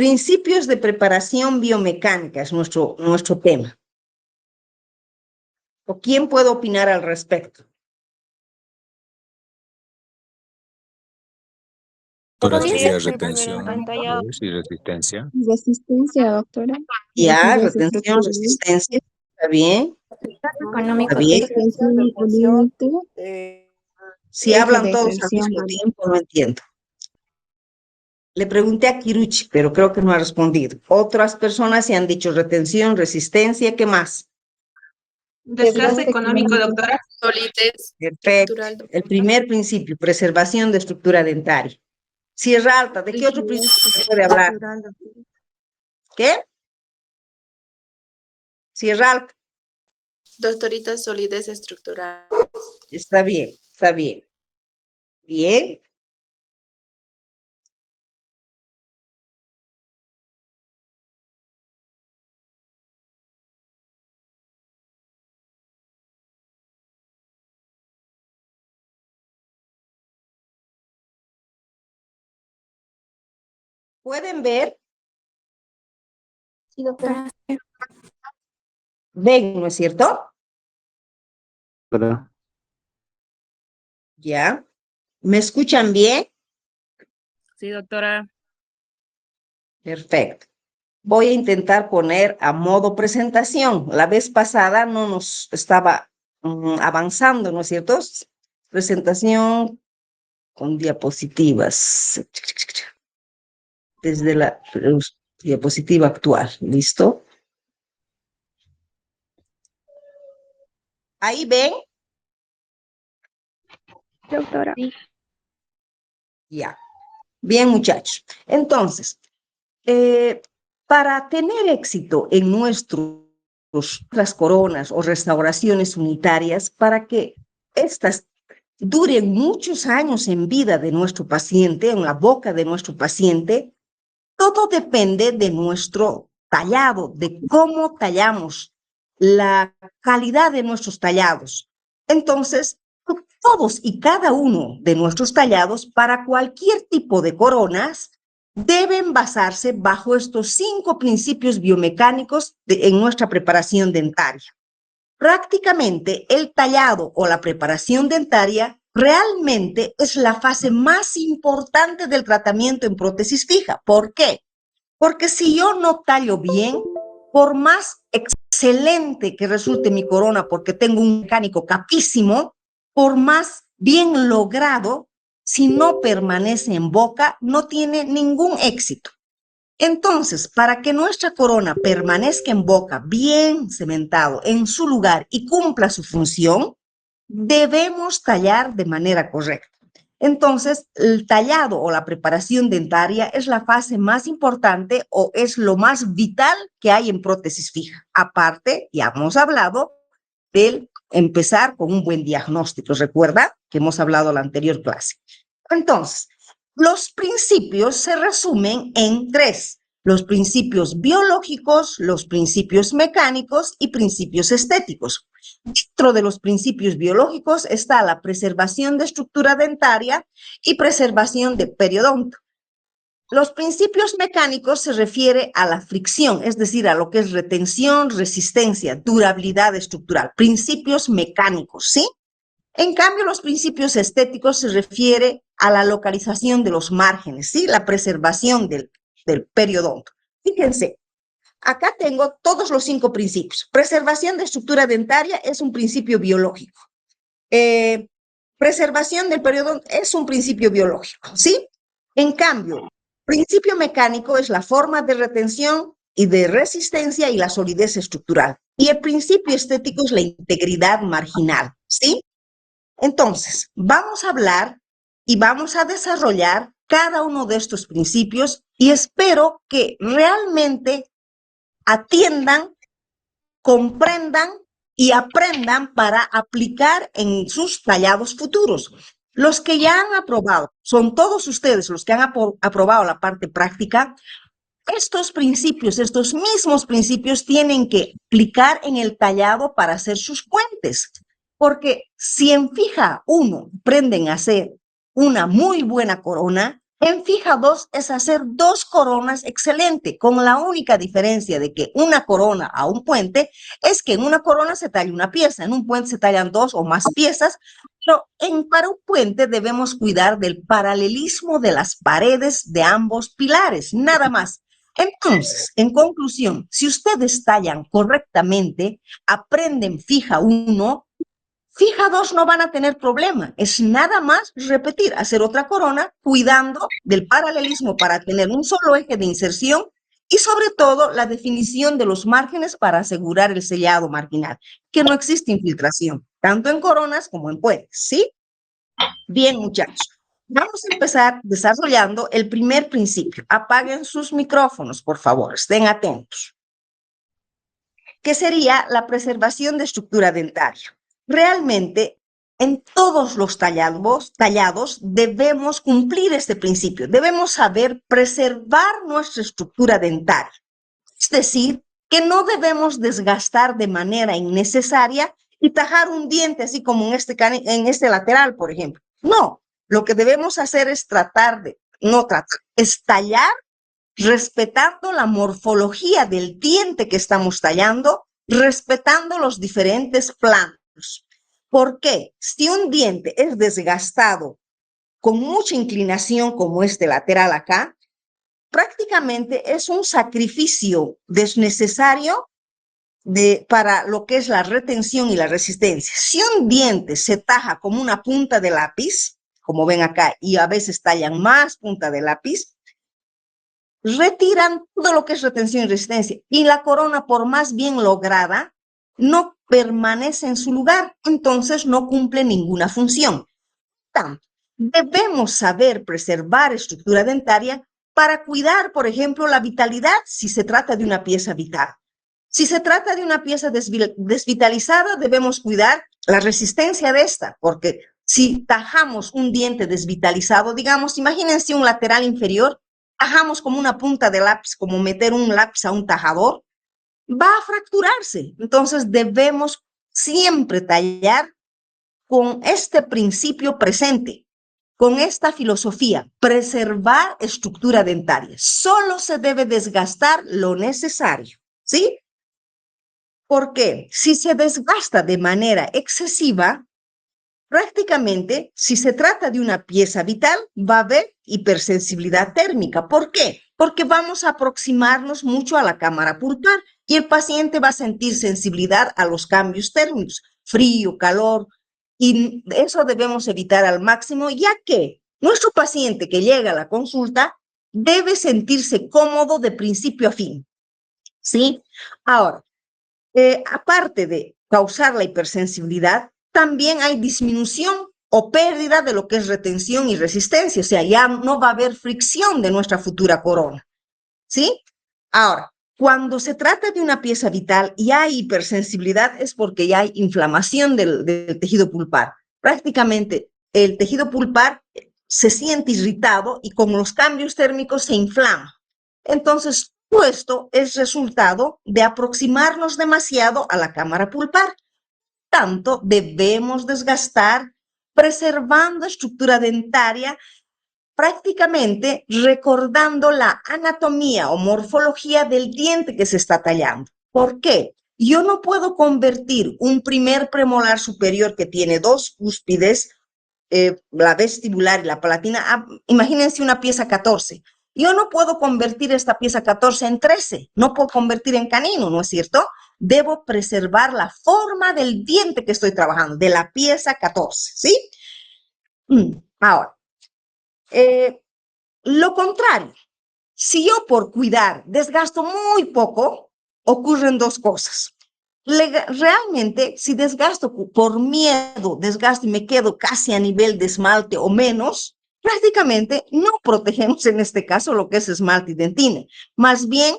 Principios de preparación biomecánica es nuestro tema. ¿O quién puede opinar al respecto? Decía retención y resistencia. Resistencia, doctora. Ya, Rigidez retención, estructural. resistencia, está bien. Económico. Está bien. Extensión o límite. Si Eje hablan de todos al tensión, mismo vale. tiempo, no entiendo. Le pregunté a Kiruchi, pero creo que no ha respondido. Otras personas se han dicho retención, resistencia, ¿qué más? Desgaste económico, doctora. Solidez Perfecto. estructural, El doctora. primer principio, preservación de estructura dentaria. Sierra Alta, ¿de qué otro principio se puede hablar? ¿Qué? Sierra Alta. Doctorita, solidez estructural. Está bien, está bien. Bien. ¿Pueden ver? Sí, doctora. Ven, ¿no es cierto? ¿Verdad? Ya. ¿Me escuchan bien? Sí, doctora. Perfecto. Voy a intentar poner a modo presentación. La vez pasada no nos estaba avanzando, ¿no es cierto? Presentación con diapositivas. Desde la diapositiva actual. ¿Listo? ¿Ahí ven? Doctora. Sí. Ya. Bien, muchachos. Entonces, para tener éxito en nuestras coronas o restauraciones unitarias, para que estas duren muchos años en vida de nuestro paciente, en la boca de nuestro paciente, todo depende de nuestro tallado, de cómo tallamos, la calidad de nuestros tallados. Entonces, todos y cada uno de nuestros tallados para cualquier tipo de coronas deben basarse bajo estos 5 principios biomecánicos en nuestra preparación dentaria. Prácticamente el tallado o la preparación dentaria realmente es la fase más importante del tratamiento en prótesis fija. ¿Por qué? Porque si yo no tallo bien, por más excelente que resulte mi corona, porque tengo un mecánico capísimo, por más bien logrado, si no permanece en boca, no tiene ningún éxito. Entonces, para que nuestra corona permanezca en boca bien cementado en su lugar y cumpla su función, debemos tallar de manera correcta. Entonces, el tallado o la preparación dentaria es la fase más importante o es lo más vital que hay en prótesis fija. Aparte, ya hemos hablado del empezar con un buen diagnóstico. ¿Recuerda que hemos hablado en la anterior clase? Entonces, los principios se resumen en 3. Los principios biológicos, los principios mecánicos y principios estéticos. Dentro de los principios biológicos está la preservación de estructura dentaria y preservación de periodonto. Los principios mecánicos se refiere a la fricción, es decir, a lo que es retención, resistencia, durabilidad estructural. Principios mecánicos, ¿sí? En cambio, los principios estéticos se refiere a la localización de los márgenes, ¿sí? La preservación del periodonto. Fíjense, acá tengo todos los 5 principios. Preservación de estructura dentaria es un principio biológico. Preservación del periodonto es un principio biológico, ¿sí? En cambio, principio mecánico es la forma de retención y de resistencia y la solidez estructural. Y el principio estético es la integridad marginal, ¿sí? Entonces, vamos a hablar y vamos a desarrollar cada uno de estos principios y espero que realmente atiendan, comprendan y aprendan para aplicar en sus tallados futuros. Los que ya han aprobado, son todos ustedes los que han aprobado la parte práctica. Estos principios, estos mismos principios tienen que aplicar en el tallado para hacer sus puentes. Porque si en fija 1 aprenden a hacer una muy buena corona, En fija 2 es hacer 2 coronas excelente, con la única diferencia de que una corona a un puente es que en una corona se talla una pieza, en un puente se tallan 2 o más piezas, pero para un puente debemos cuidar del paralelismo de las paredes de ambos pilares, nada más. Entonces, en conclusión, si ustedes tallan correctamente, aprenden fija 1, fija 2 no van a tener problema, es nada más repetir, hacer otra corona, cuidando del paralelismo para tener un solo eje de inserción y sobre todo la definición de los márgenes para asegurar el sellado marginal, que no existe infiltración, tanto en coronas como en puentes, ¿sí? Bien, muchachos. Vamos a empezar desarrollando el primer principio. Apaguen sus micrófonos, por favor, estén atentos. Que sería la preservación de estructura dentaria. Realmente, en todos los tallados debemos cumplir este principio. Debemos saber preservar nuestra estructura dentaria. Es decir, que no debemos desgastar de manera innecesaria y tajar un diente así como en este lateral, por ejemplo. No, lo que debemos hacer es es tallar respetando la morfología del diente que estamos tallando, respetando los diferentes planos. ¿Por qué? Si un diente es desgastado con mucha inclinación como este lateral acá, prácticamente es un sacrificio desnecesario para lo que es la retención y la resistencia. Si un diente se taja como una punta de lápiz, como ven acá, y a veces tallan más punta de lápiz, retiran todo lo que es retención y resistencia. Y la corona, por más bien lograda, no permanece en su lugar, entonces no cumple ninguna función. Tanto, debemos saber preservar estructura dentaria para cuidar, por ejemplo, la vitalidad si se trata de una pieza vital. Si se trata de una pieza desvitalizada, debemos cuidar la resistencia de esta, porque si tajamos un diente desvitalizado, digamos, imagínense un lateral inferior, tajamos como una punta de lápiz, como meter un lápiz a un tajador, va a fracturarse. Entonces debemos siempre tallar con este principio presente, con esta filosofía, preservar estructura dentaria. Solo se debe desgastar lo necesario, ¿sí? Porque si se desgasta de manera excesiva, prácticamente, si se trata de una pieza vital, va a haber hipersensibilidad térmica. ¿Por qué? Porque vamos a aproximarnos mucho a la cámara pulpar y el paciente va a sentir sensibilidad a los cambios térmicos, frío, calor, y eso debemos evitar al máximo, ya que nuestro paciente que llega a la consulta debe sentirse cómodo de principio a fin, ¿sí? Ahora, aparte de causar la hipersensibilidad, también hay disminución o pérdida de lo que es retención y resistencia, o sea, ya no va a haber fricción de nuestra futura corona, ¿sí? Ahora, cuando se trata de una pieza vital y hay hipersensibilidad es porque ya hay inflamación del tejido pulpar. Prácticamente el tejido pulpar se siente irritado y con los cambios térmicos se inflama. Entonces, todo esto es resultado de aproximarnos demasiado a la cámara pulpar. Tanto debemos desgastar preservando estructura dentaria, prácticamente recordando la anatomía o morfología del diente que se está tallando. ¿Por qué? Yo no puedo convertir un primer premolar superior que tiene 2 cúspides, la vestibular y la palatina, imagínense una pieza 14. Yo no puedo convertir esta pieza 14 en 13, no puedo convertir en canino, ¿no es cierto? Debo preservar la forma del diente que estoy trabajando, de la pieza 14, ¿sí? Ahora, lo contrario, si yo por cuidar desgasto muy poco, ocurren 2 cosas. Realmente, si desgasto por miedo, desgasto y me quedo casi a nivel de esmalte o menos, prácticamente no protegemos en este caso lo que es esmalte y dentina. Más bien,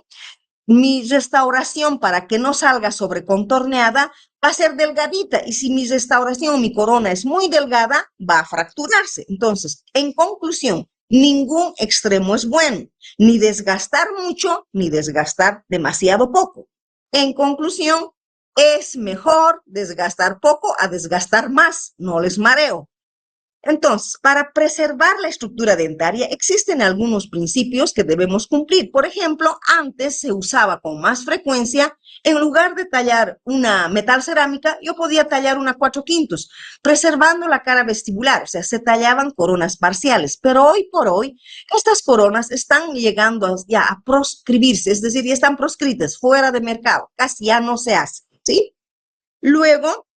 mi restauración para que no salga sobrecontorneada va a ser delgadita y si mi restauración o mi corona es muy delgada, va a fracturarse. Entonces, en conclusión, ningún extremo es bueno, ni desgastar mucho, ni desgastar demasiado poco. En conclusión, es mejor desgastar poco a desgastar más, no les mareo. Entonces, para preservar la estructura dentaria existen algunos principios que debemos cumplir. Por ejemplo, antes se usaba con más frecuencia, en lugar de tallar una metal cerámica, yo podía tallar una 4/5, preservando la cara vestibular, o sea, se tallaban coronas parciales. Pero hoy por hoy, estas coronas están llegando ya a proscribirse, es decir, ya están proscritas, fuera de mercado, casi ya no se hace, ¿sí? Luego,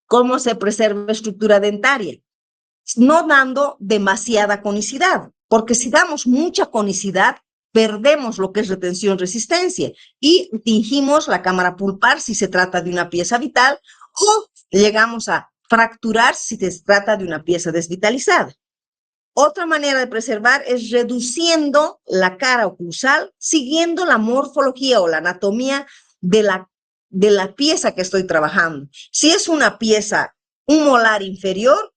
¿cómo se preserva la estructura dentaria? No dando demasiada conicidad, porque si damos mucha conicidad, perdemos lo que es retención-resistencia y tingimos la cámara pulpar si se trata de una pieza vital o llegamos a fracturar si se trata de una pieza desvitalizada. Otra manera de preservar es reduciendo la cara oclusal, siguiendo la morfología o la anatomía de la pieza que estoy trabajando. Si es una pieza, un molar inferior,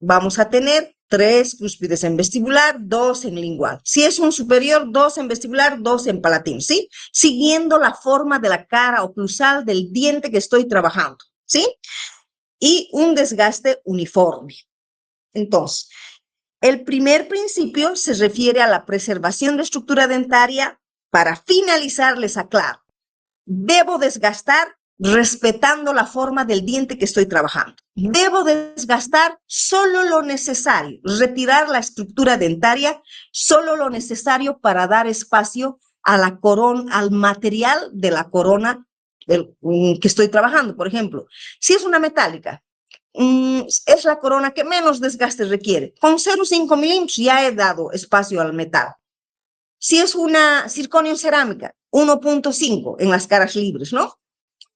vamos a tener 3 cúspides en vestibular, 2 en lingual. Si es un superior, 2 en vestibular, 2 en palatino, ¿sí? Siguiendo la forma de la cara oclusal del diente que estoy trabajando, ¿sí? Y un desgaste uniforme. Entonces, el primer principio se refiere a la preservación de estructura dentaria. Para finalizar, les aclaro, debo desgastar respetando la forma del diente que estoy trabajando. Debo desgastar solo lo necesario, retirar la estructura dentaria, solo lo necesario para dar espacio a la corona, al material de la corona que estoy trabajando. Por ejemplo, si es una metálica, es la corona que menos desgaste requiere. Con 0,5 milímetros ya he dado espacio al metal. Si es una circonio cerámica, 1,5 en las caras libres, ¿no?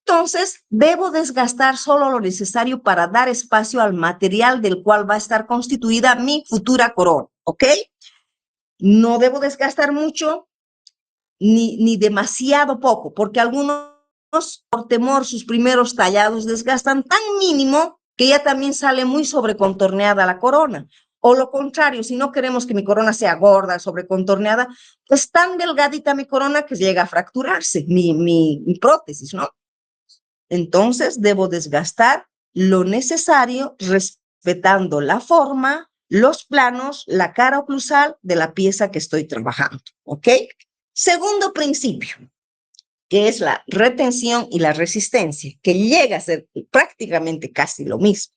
Entonces, debo desgastar solo lo necesario para dar espacio al material del cual va a estar constituida mi futura corona, ¿ok? No debo desgastar mucho ni demasiado poco, porque algunos, por temor, sus primeros tallados desgastan tan mínimo que ya también sale muy sobrecontorneada la corona. O lo contrario, si no queremos que mi corona sea gorda, sobrecontorneada, pues tan delgadita mi corona que llega a fracturarse mi prótesis, ¿no? Entonces, debo desgastar lo necesario respetando la forma, los planos, la cara oclusal de la pieza que estoy trabajando, ¿ok? Segundo principio, que es la retención y la resistencia, que llega a ser prácticamente casi lo mismo.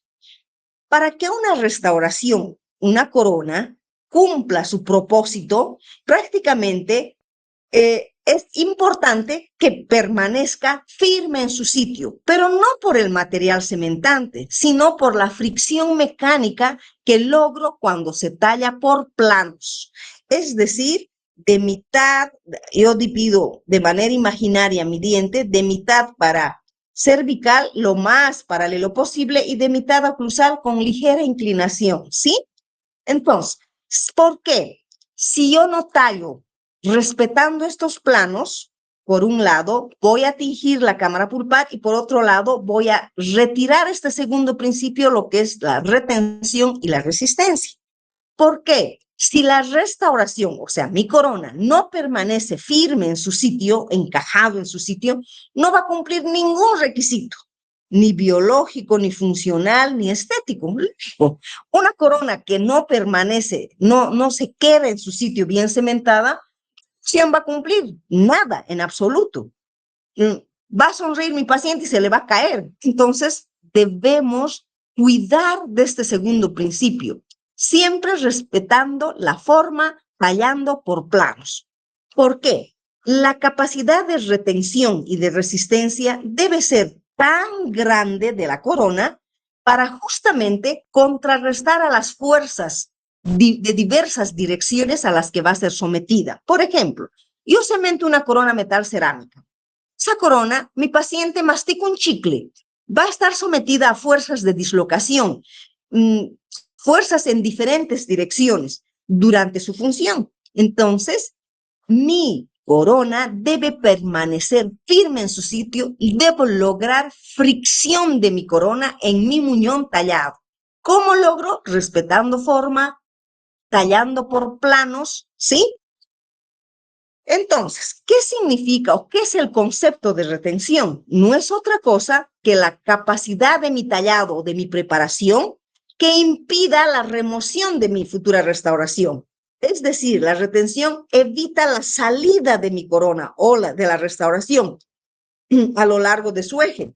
Para que una restauración, una corona, cumpla su propósito, prácticamente es importante que permanezca firme en su sitio, pero no por el material cementante, sino por la fricción mecánica que logro cuando se talla por planos. Es decir, de mitad, yo divido de manera imaginaria mi diente, de mitad para cervical, lo más paralelo posible, y de mitad oclusal con ligera inclinación, ¿sí? Entonces, ¿por qué? Si yo no tallo respetando estos planos, por un lado, voy a tingir la cámara pulpar y por otro lado, voy a retirar este segundo principio, lo que es la retención y la resistencia. ¿Por qué? Si la restauración, o sea, mi corona, no permanece firme en su sitio, encajado en su sitio, no va a cumplir ningún requisito, ni biológico, ni funcional, ni estético. Una corona que no permanece, no se queda en su sitio bien cementada, ¿quién va a cumplir? Nada, en absoluto. Va a sonreír mi paciente y se le va a caer. Entonces, debemos cuidar de este segundo principio, siempre respetando la forma, tallando por planos. ¿Por qué? La capacidad de retención y de resistencia debe ser tan grande de la corona para justamente contrarrestar a las fuerzas de diversas direcciones a las que va a ser sometida. Por ejemplo, yo cemento una corona metal cerámica. Esa corona, mi paciente mastica un chicle, va a estar sometida a fuerzas de dislocación, fuerzas en diferentes direcciones durante su función. Entonces, mi corona debe permanecer firme en su sitio y debo lograr fricción de mi corona en mi muñón tallado. ¿Cómo logro? Respetando forma, tallando por planos, ¿sí? Entonces, ¿qué significa o qué es el concepto de retención? No es otra cosa que la capacidad de mi tallado o de mi preparación que impida la remoción de mi futura restauración. Es decir, la retención evita la salida de mi corona o de la restauración a lo largo de su eje.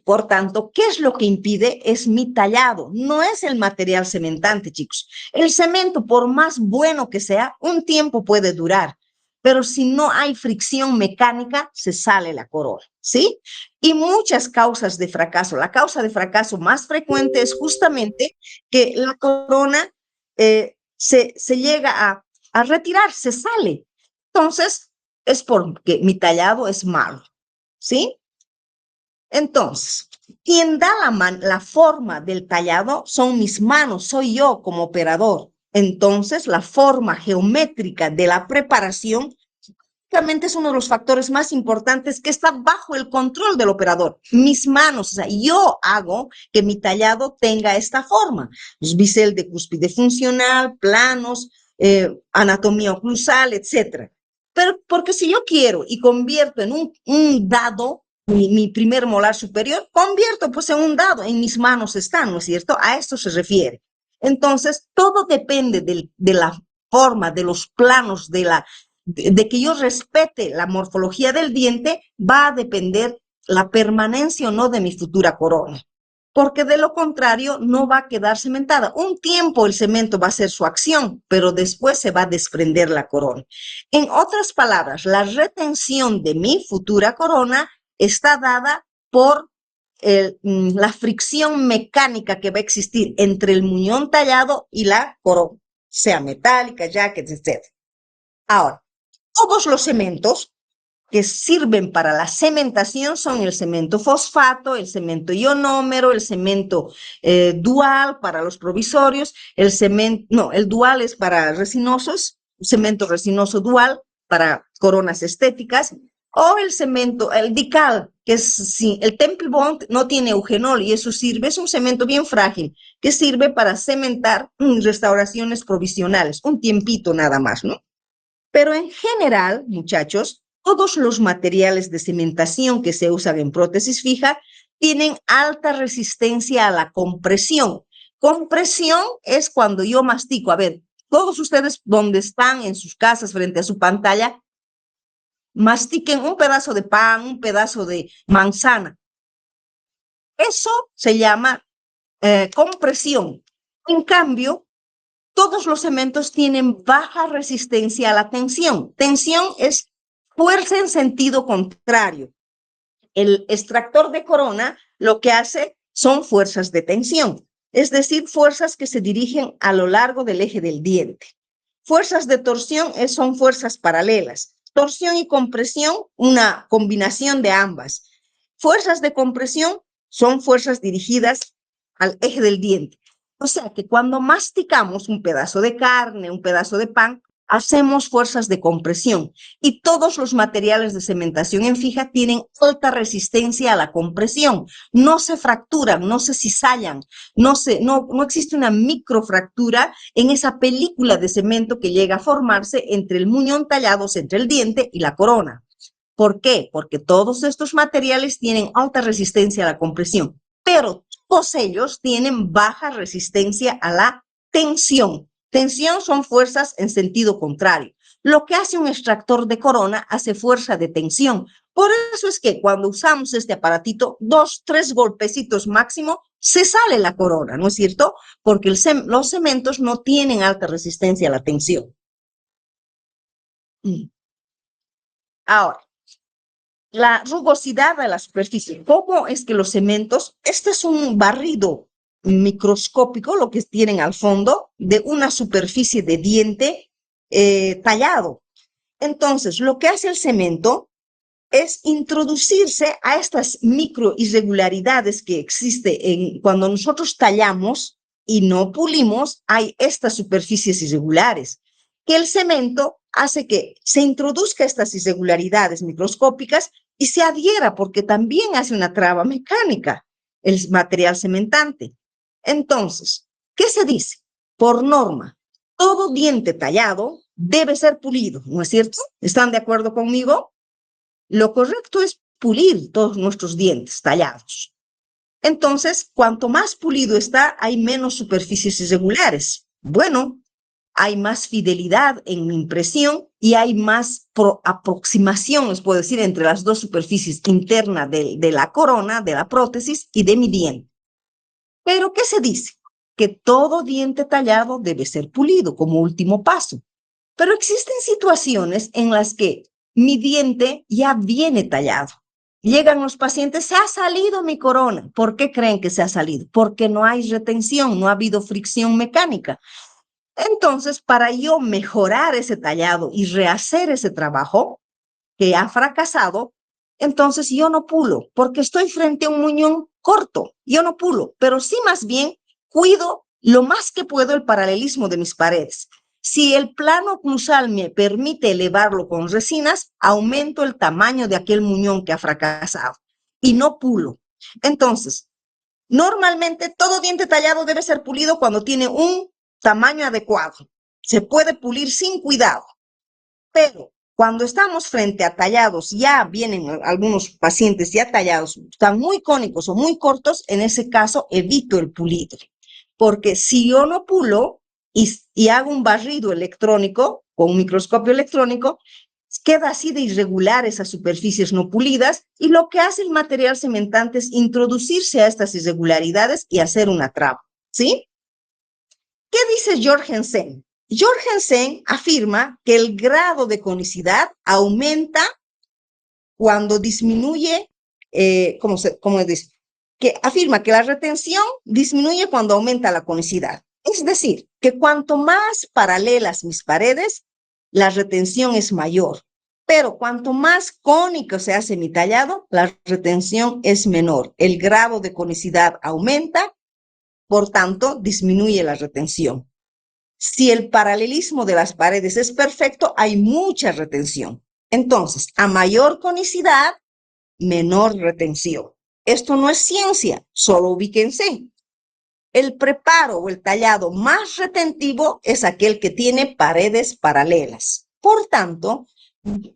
Por tanto, ¿qué es lo que impide? Es mi tallado, no es el material cementante, chicos. El cemento, por más bueno que sea, un tiempo puede durar, pero si no hay fricción mecánica, se sale la corona, ¿sí? Y muchas causas de fracaso. La causa de fracaso más frecuente es justamente que la corona se llega a retirar, se sale. Entonces, es porque mi tallado es malo, ¿sí? Entonces, quien da la forma del tallado son mis manos, soy yo como operador. Entonces, la forma geométrica de la preparación realmente es uno de los factores más importantes que está bajo el control del operador. Mis manos, o sea, yo hago que mi tallado tenga esta forma. Los bisel de cúspide funcional, planos, anatomía oclusal, etc. Pero porque si yo quiero y convierto en un dado, mi primer molar superior, convierto pues en un dado, en mis manos están, ¿no es cierto? A esto se refiere. Entonces, todo depende de la forma, de los planos, de que yo respete la morfología del diente, va a depender la permanencia o no de mi futura corona. Porque de lo contrario no va a quedar cementada. Un tiempo el cemento va a hacer su acción, pero después se va a desprender la corona. En otras palabras, la retención de mi futura corona está dada por la fricción mecánica que va a existir entre el muñón tallado y la corona, sea metálica, jacket, etc. Ahora, todos los cementos que sirven para la cementación son el cemento fosfato, el cemento ionómero, el cemento dual para los provisorios, el dual es para resinosos, cemento resinoso dual para coronas estéticas, o el cemento, el dical, que es, sí, el Temple Bond no tiene eugenol y eso sirve, es un cemento bien frágil, que sirve para cementar restauraciones provisionales, un tiempito nada más, ¿no? Pero en general, muchachos, todos los materiales de cementación que se usan en prótesis fija tienen alta resistencia a la compresión. Compresión es cuando yo mastico. A ver, todos ustedes donde están en sus casas frente a su pantalla, mastiquen un pedazo de pan, un pedazo de manzana. Eso se llama compresión. En cambio, todos los cementos tienen baja resistencia a la tensión. Tensión es fuerza en sentido contrario. El extractor de corona lo que hace son fuerzas de tensión, es decir, fuerzas que se dirigen a lo largo del eje del diente. Fuerzas de torsión son fuerzas paralelas. Torsión y compresión, una combinación de ambas. Fuerzas de compresión son fuerzas dirigidas al eje del diente. O sea que cuando masticamos un pedazo de carne, un pedazo de pan, hacemos fuerzas de compresión y todos los materiales de cementación en fija tienen alta resistencia a la compresión. No se fracturan, no se cizallan, no existe una microfractura en esa película de cemento que llega a formarse entre el muñón tallado, entre el diente y la corona. ¿Por qué? Porque todos estos materiales tienen alta resistencia a la compresión, pero todos ellos tienen baja resistencia a la tensión. Tensión son fuerzas en sentido contrario. Lo que hace un extractor de corona hace fuerza de tensión. Por eso es que cuando usamos este aparatito, 2, 3 golpecitos máximo, se sale la corona, ¿no es cierto? Porque los cementos no tienen alta resistencia a la tensión. Ahora, la rugosidad de la superficie. ¿Cómo es que los cementos, este es un barrido microscópico, lo que tienen al fondo, de una superficie de diente tallado. Entonces, lo que hace el cemento es introducirse a estas micro irregularidades que existen cuando nosotros tallamos y no pulimos, hay estas superficies irregulares, que el cemento hace que se introduzca estas irregularidades microscópicas y se adhiera porque también hace una traba mecánica el material cementante. Entonces, ¿qué se dice? Por norma, todo diente tallado debe ser pulido, ¿no es cierto? ¿Están de acuerdo conmigo? Lo correcto es pulir todos nuestros dientes tallados. Entonces, cuanto más pulido está, hay menos superficies irregulares. Bueno, hay más fidelidad en mi impresión y hay más aproximación, les puedo decir, entre las dos superficies internas de la corona, de la prótesis y de mi diente. Pero, ¿qué se dice? Que todo diente tallado debe ser pulido como último paso. Pero existen situaciones en las que mi diente ya viene tallado. Llegan los pacientes, se ha salido mi corona. ¿Por qué creen que se ha salido? Porque no hay retención, no ha habido fricción mecánica. Entonces, para yo mejorar ese tallado y rehacer ese trabajo que ha fracasado, entonces yo no pulo, porque estoy frente a un muñón corto. Yo no pulo, pero sí más bien cuido lo más que puedo el paralelismo de mis paredes. Si el plano oclusal me permite elevarlo con resinas, aumento el tamaño de aquel muñón que ha fracasado y no pulo. Entonces, normalmente todo diente tallado debe ser pulido cuando tiene un tamaño adecuado. Se puede pulir sin cuidado, pero cuando estamos frente a tallados, ya vienen algunos pacientes ya tallados, están muy cónicos o muy cortos, en ese caso evito el pulido. Porque si yo no pulo y hago un barrido electrónico con un microscopio electrónico, queda así de irregular esas superficies no pulidas y lo que hace el material cementante es introducirse a estas irregularidades y hacer una traba, ¿sí? ¿Qué dice Jorgensen? Jorgensen afirma que el grado de conicidad aumenta cuando disminuye, ¿cómo dice? Que afirma que la retención disminuye cuando aumenta la conicidad. Es decir, que cuanto más paralelas mis paredes, la retención es mayor. Pero cuanto más cónico se hace mi tallado, la retención es menor. El grado de conicidad aumenta, por tanto, disminuye la retención. Si el paralelismo de las paredes es perfecto, hay mucha retención. Entonces, a mayor conicidad, menor retención. Esto no es ciencia, solo ubíquense. El preparo o el tallado más retentivo es aquel que tiene paredes paralelas. Por tanto,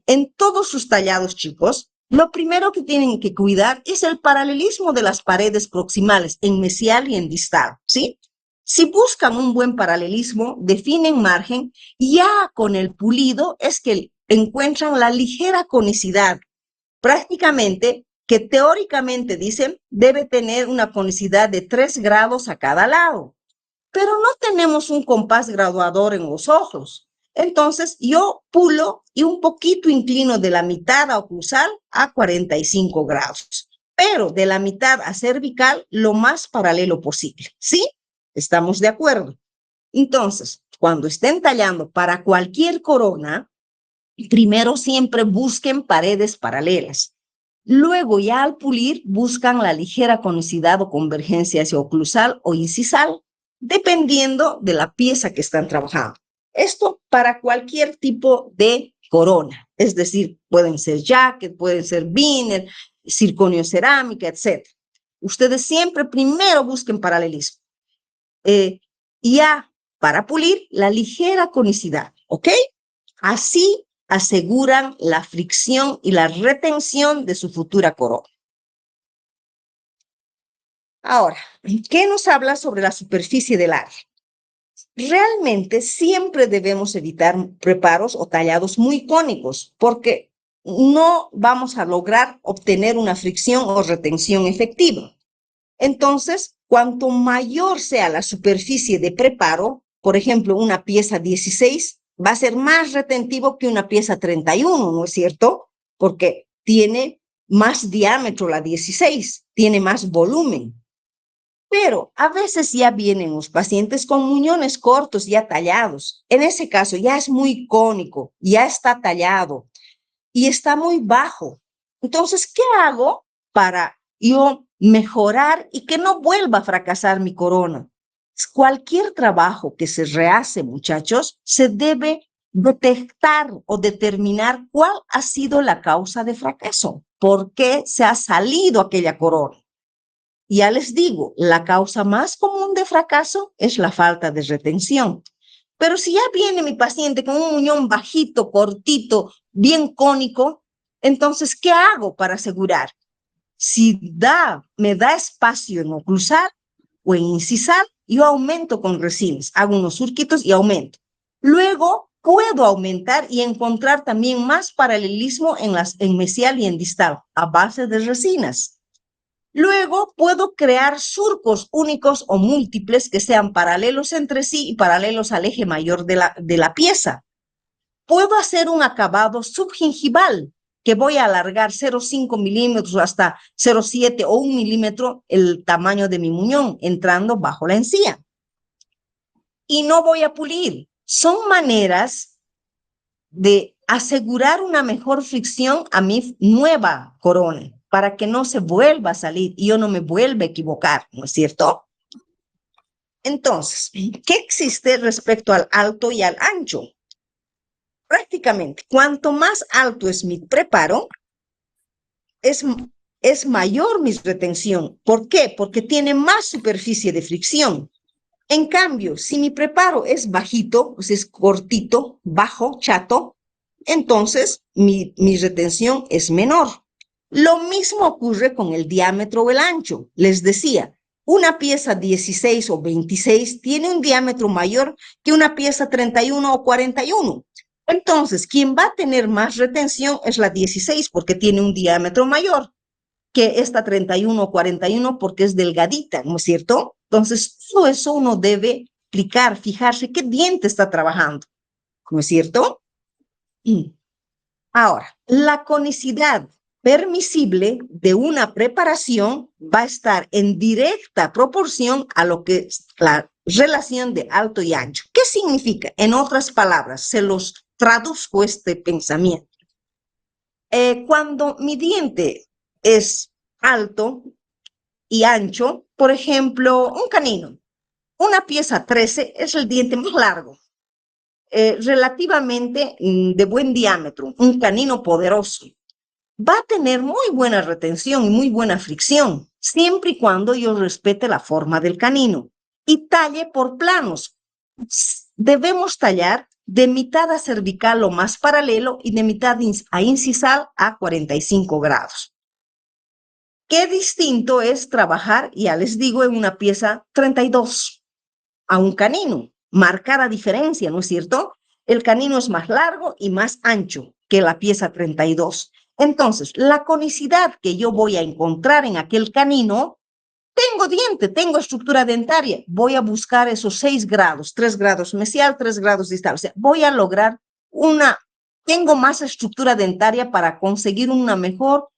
en todos sus tallados, chicos, lo primero que tienen que cuidar es el paralelismo de las paredes proximales en mesial y en distal, ¿sí? Si buscan un buen paralelismo, definen margen y ya con el pulido es que encuentran la ligera conicidad. Prácticamente, que teóricamente dicen, debe tener una conicidad de 3 grados a cada lado. Pero no tenemos un compás graduador en los ojos. Entonces, yo pulo y un poquito inclino de la mitad a oclusal a 45 grados. Pero de la mitad a cervical, lo más paralelo posible. ¿Sí? ¿Estamos de acuerdo? Entonces, cuando estén tallando para cualquier corona, primero siempre busquen paredes paralelas. Luego, ya al pulir, buscan la ligera conicidad o convergencia hacia oclusal o incisal, dependiendo de la pieza que están trabajando. Esto para cualquier tipo de corona, es decir, pueden ser jacket, pueden ser Wiener, circonio cerámica, etc. Ustedes siempre primero busquen paralelismo. Ya para pulir, la ligera conicidad, ¿ok? Así aseguran la fricción y la retención de su futura corona. Ahora, ¿qué nos habla sobre la superficie del área? Realmente siempre debemos evitar preparos o tallados muy cónicos porque no vamos a lograr obtener una fricción o retención efectiva. Entonces, cuanto mayor sea la superficie de preparo, por ejemplo, una pieza 16, va a ser más retentivo que una pieza 31, ¿no es cierto? Porque tiene más diámetro la 16, tiene más volumen. Pero a veces ya vienen los pacientes con muñones cortos ya tallados. En ese caso ya es muy cónico, ya está tallado y está muy bajo. Entonces, ¿qué hago para yo mejorar y que no vuelva a fracasar mi corona? Cualquier trabajo que se rehace, muchachos, se debe detectar o determinar cuál ha sido la causa de fracaso, por qué se ha salido aquella corona. Ya les digo, la causa más común de fracaso es la falta de retención. Pero si ya viene mi paciente con un muñón bajito, cortito, bien cónico, entonces, ¿qué hago para asegurar? Si me da espacio en oclusal o en incisal, yo aumento con resinas, hago unos surquitos y aumento. Luego puedo aumentar y encontrar también más paralelismo en mesial y en distal a base de resinas. Luego puedo crear surcos únicos o múltiples que sean paralelos entre sí y paralelos al eje mayor de la pieza. Puedo hacer un acabado subgingival que voy a alargar 0,5 milímetros hasta 0,7 o 1 milímetro el tamaño de mi muñón entrando bajo la encía. Y no voy a pulir. Son maneras de asegurar una mejor fricción a mi nueva corona para que no se vuelva a salir y yo no me vuelva a equivocar, ¿no es cierto? Entonces, ¿qué existe respecto al alto y al ancho? Prácticamente, cuanto más alto es mi preparo, es mayor mi retención. ¿Por qué? Porque tiene más superficie de fricción. En cambio, si mi preparo es bajito, o sea, es cortito, bajo, chato, entonces mi retención es menor. Lo mismo ocurre con el diámetro o el ancho. Les decía, una pieza 16 o 26 tiene un diámetro mayor que una pieza 31 o 41. Entonces, quien va a tener más retención es la 16 porque tiene un diámetro mayor que esta 31 o 41 porque es delgadita, ¿no es cierto? Entonces, todo eso uno debe aplicar, fijarse qué diente está trabajando, ¿no es cierto? Ahora, la conicidad permisible de una preparación va a estar en directa proporción a lo que es la relación de alto y ancho. ¿Qué significa? En otras palabras, se los traduzco este pensamiento. Cuando mi diente es alto y ancho, por ejemplo, un canino, una pieza 13 es el diente más largo, relativamente de buen diámetro, un canino poderoso. Va a tener muy buena retención y muy buena fricción, siempre y cuando yo respete la forma del canino y talle por planos. Debemos tallar de mitad a cervical o más paralelo y de mitad a incisal a 45 grados. Qué distinto es trabajar, ya les digo, en una pieza 32 a un canino. Marca la diferencia, ¿no es cierto? El canino es más largo y más ancho que la pieza 32. Entonces, la conicidad que yo voy a encontrar en aquel canino, tengo diente, tengo estructura dentaria, voy a buscar esos 6 grados, 3 grados mesial, 3 grados distal. O sea, voy a lograr tengo más estructura dentaria para conseguir una mejor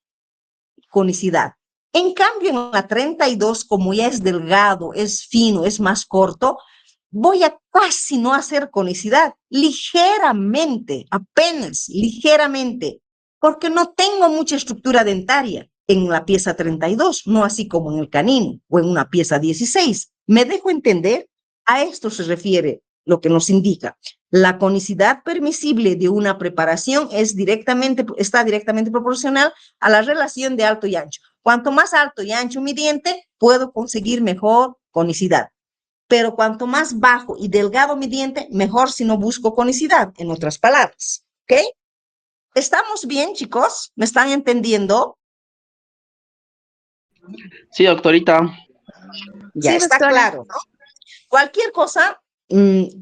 conicidad. En cambio, en la 32, como ya es delgado, es fino, es más corto, voy a casi no hacer conicidad, ligeramente, apenas, ligeramente, porque no tengo mucha estructura dentaria en la pieza 32, no así como en el canino o en una pieza 16. ¿Me dejo entender? A esto se refiere lo que nos indica. La conicidad permisible de una preparación está directamente proporcional a la relación de alto y ancho. Cuanto más alto y ancho mi diente, puedo conseguir mejor conicidad. Pero cuanto más bajo y delgado mi diente, mejor si no busco conicidad, en otras palabras. ¿Ok? ¿Estamos bien, chicos? ¿Me están entendiendo? Sí, doctorita. Ya Sí, está doctora. claro, ¿no? Cualquier cosa,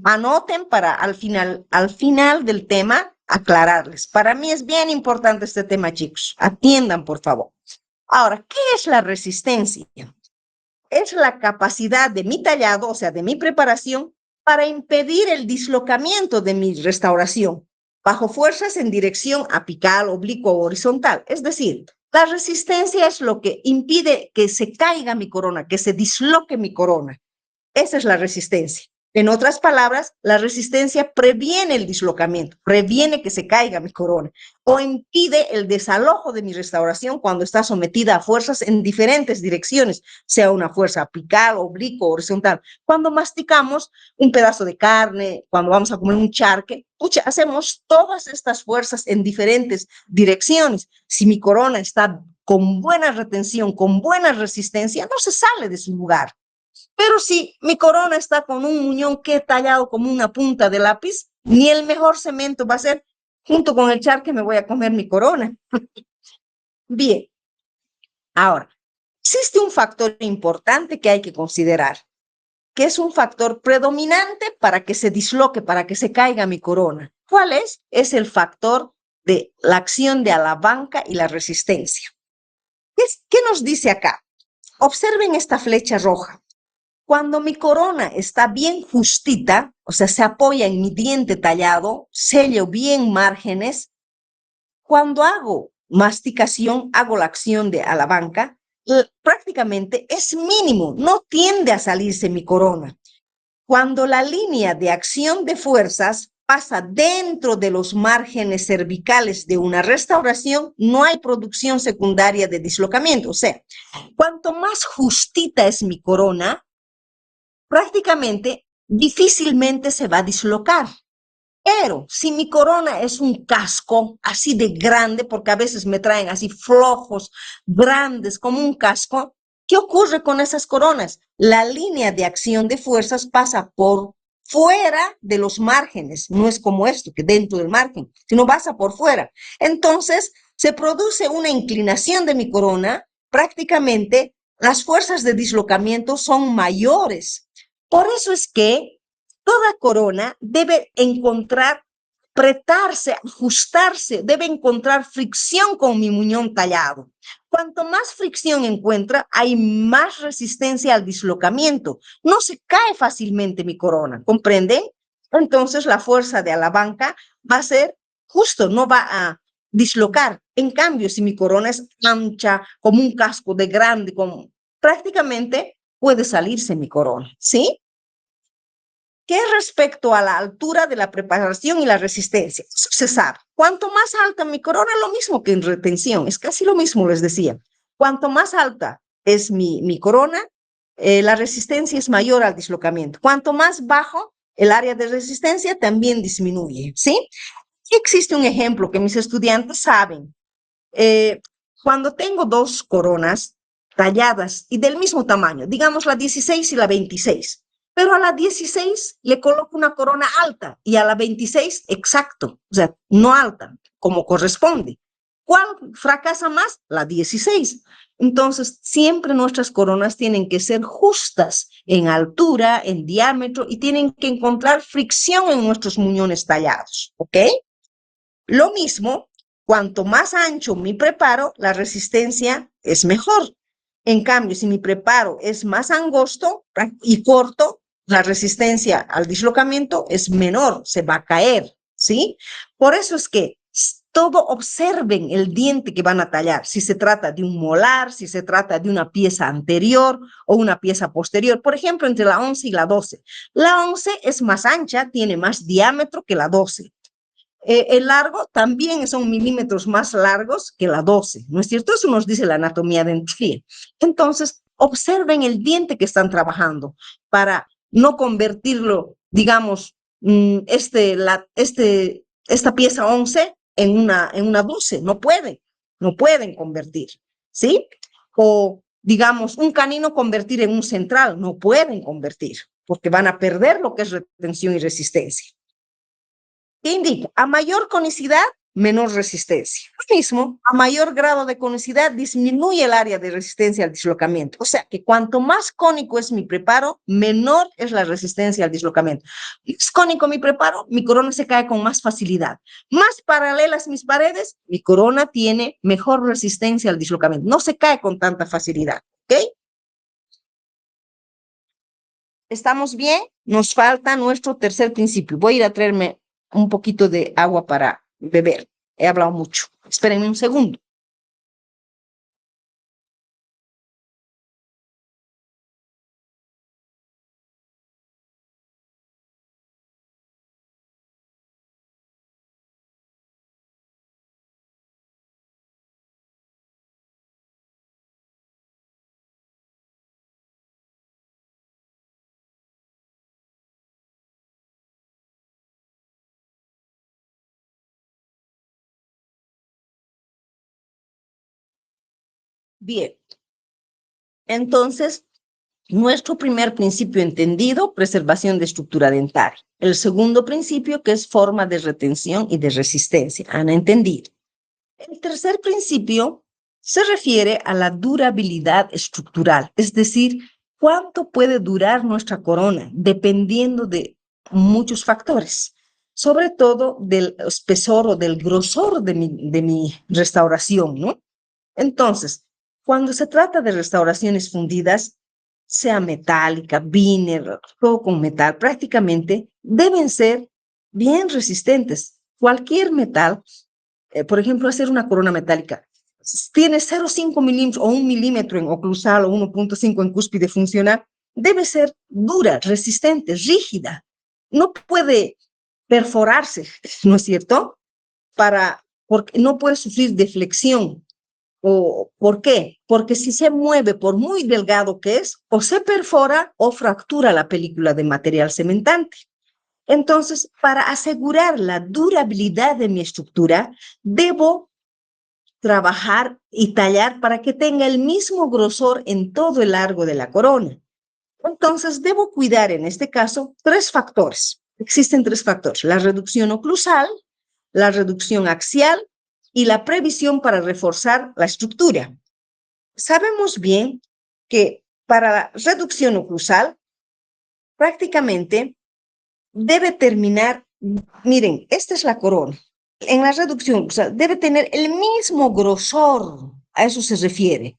anoten para al final del tema aclararles. Para mí es bien importante este tema, chicos. Atiendan, por favor. Ahora, ¿qué es la resistencia? Es la capacidad de mi tallado, o sea, de mi preparación, para impedir el dislocamiento de mi restauración bajo fuerzas en dirección apical, oblicuo o horizontal. Es decir, la resistencia es lo que impide que se caiga mi corona, que se disloque mi corona. Esa es la resistencia. En otras palabras, la resistencia previene el dislocamiento, previene que se caiga mi corona o impide el desalojo de mi restauración cuando está sometida a fuerzas en diferentes direcciones, sea una fuerza apical, oblicuo, horizontal. Cuando masticamos un pedazo de carne, cuando vamos a comer un charque, hacemos todas estas fuerzas en diferentes direcciones. Si mi corona está con buena retención, con buena resistencia, no se sale de su lugar. Pero si mi corona está con un muñón que he tallado como una punta de lápiz, ni el mejor cemento va a ser, junto con el charque me voy a comer mi corona. Bien, Ahora, existe un factor importante que hay que considerar, que es un factor predominante para que se disloque, para que se caiga mi corona. ¿Cuál es? Es el factor de la acción de alavanca y la resistencia. ¿Qué nos dice acá? Observen esta flecha roja. Cuando mi corona está bien justita, o sea, se apoya en mi diente tallado, sello bien márgenes, cuando hago masticación, hago la acción de alavanca, prácticamente es mínimo, no tiende a salirse mi corona. Cuando la línea de acción de fuerzas pasa dentro de los márgenes cervicales de una restauración, no hay producción secundaria de dislocamiento. O sea, cuanto más justita es mi corona, prácticamente difícilmente se va a dislocar. Pero si mi corona es un casco así de grande, porque a veces me traen así flojos, grandes, como un casco, ¿qué ocurre con esas coronas? La línea de acción de fuerzas pasa por fuera de los márgenes, no es como esto, que dentro del margen, sino pasa por fuera. Entonces, se produce una inclinación de mi corona, prácticamente las fuerzas de dislocamiento son mayores. Por eso es que toda corona debe encontrar, apretarse, ajustarse, debe encontrar fricción con mi muñón tallado. Cuanto más fricción encuentra, hay más resistencia al dislocamiento. No se cae fácilmente mi corona, ¿comprenden? Entonces la fuerza de alavanca va a ser justo, no va a dislocar. En cambio, si mi corona es ancha, como un casco de grande, como, prácticamente puede salirse mi corona, ¿sí? ¿Qué respecto a la altura de la preparación y la resistencia? Eso se sabe. Cuanto más alta mi corona, lo mismo que en retención, es casi lo mismo, les decía. Cuanto más alta es mi corona, la resistencia es mayor al dislocamiento. Cuanto más bajo, el área de resistencia también disminuye, ¿sí? Aquí existe un ejemplo que mis estudiantes saben. Cuando tengo dos coronas talladas y del mismo tamaño, digamos la 16 y la 26, pero a la 16 le coloco una corona alta y a la 26 exacto, o sea, no alta, como corresponde. ¿Cuál fracasa más? La 16. Entonces, siempre nuestras coronas tienen que ser justas en altura, en diámetro y tienen que encontrar fricción en nuestros muñones tallados, ¿ok? Lo mismo, cuanto más ancho mi preparo, la resistencia es mejor. En cambio, si mi preparo es más angosto y corto, la resistencia al dislocamiento es menor, se va a caer, ¿sí? Por eso es que todo observen el diente que van a tallar, si se trata de un molar, si se trata de una pieza anterior o una pieza posterior. Por ejemplo, entre la 11 y la 12. La 11 es más ancha, tiene más diámetro que la 12. El largo también son milímetros más largos que la 12, ¿no es cierto? Eso nos dice la anatomía dentaria. Entonces, observen el diente que están trabajando para no convertirlo, digamos, esta pieza 11 en una 12. No pueden convertir, ¿sí? O, digamos, un canino convertir en un central, no pueden convertir, porque van a perder lo que es retención y resistencia. ¿Qué indica? A mayor conicidad, menor resistencia. Lo mismo, a mayor grado de conicidad, disminuye el área de resistencia al dislocamiento. O sea, que cuanto más cónico es mi preparo, menor es la resistencia al dislocamiento. Más cónico mi preparo, mi corona se cae con más facilidad. Más paralelas mis paredes, mi corona tiene mejor resistencia al dislocamiento. No se cae con tanta facilidad, ¿ok? ¿Estamos bien? Nos falta nuestro tercer principio. Voy a ir a traerme un poquito de agua para beber. He hablado mucho. Espérenme un segundo. Bien. Entonces, nuestro primer principio entendido, preservación de estructura dentaria. El segundo principio, que es forma de retención y de resistencia. ¿Han entendido? El tercer principio se refiere a la durabilidad estructural, es decir, cuánto puede durar nuestra corona, dependiendo de muchos factores, sobre todo del espesor o del grosor de mi restauración, ¿no? Entonces, cuando se trata de restauraciones fundidas, sea metálica, víner, todo con metal, prácticamente deben ser bien resistentes. Cualquier metal, por ejemplo, hacer una corona metálica, tiene 0,5 milímetros o 1 milímetro en oclusal o 1,5 en cúspide funcional, debe ser dura, resistente, rígida. No puede perforarse, ¿no es cierto? Porque no puede sufrir deflexión. ¿Por qué? Porque si se mueve, por muy delgado que es, o se perfora o fractura la película de material cementante. Entonces, para asegurar la durabilidad de mi estructura, debo trabajar y tallar para que tenga el mismo grosor en todo el largo de la corona. Entonces, debo cuidar en este caso 3 factores. Existen 3 factores: la reducción oclusal, la reducción axial y la previsión para reforzar la estructura. Sabemos bien que para la reducción oclusal, prácticamente debe terminar, miren, esta es la corona. En la reducción, o sea, debe tener el mismo grosor, a eso se refiere.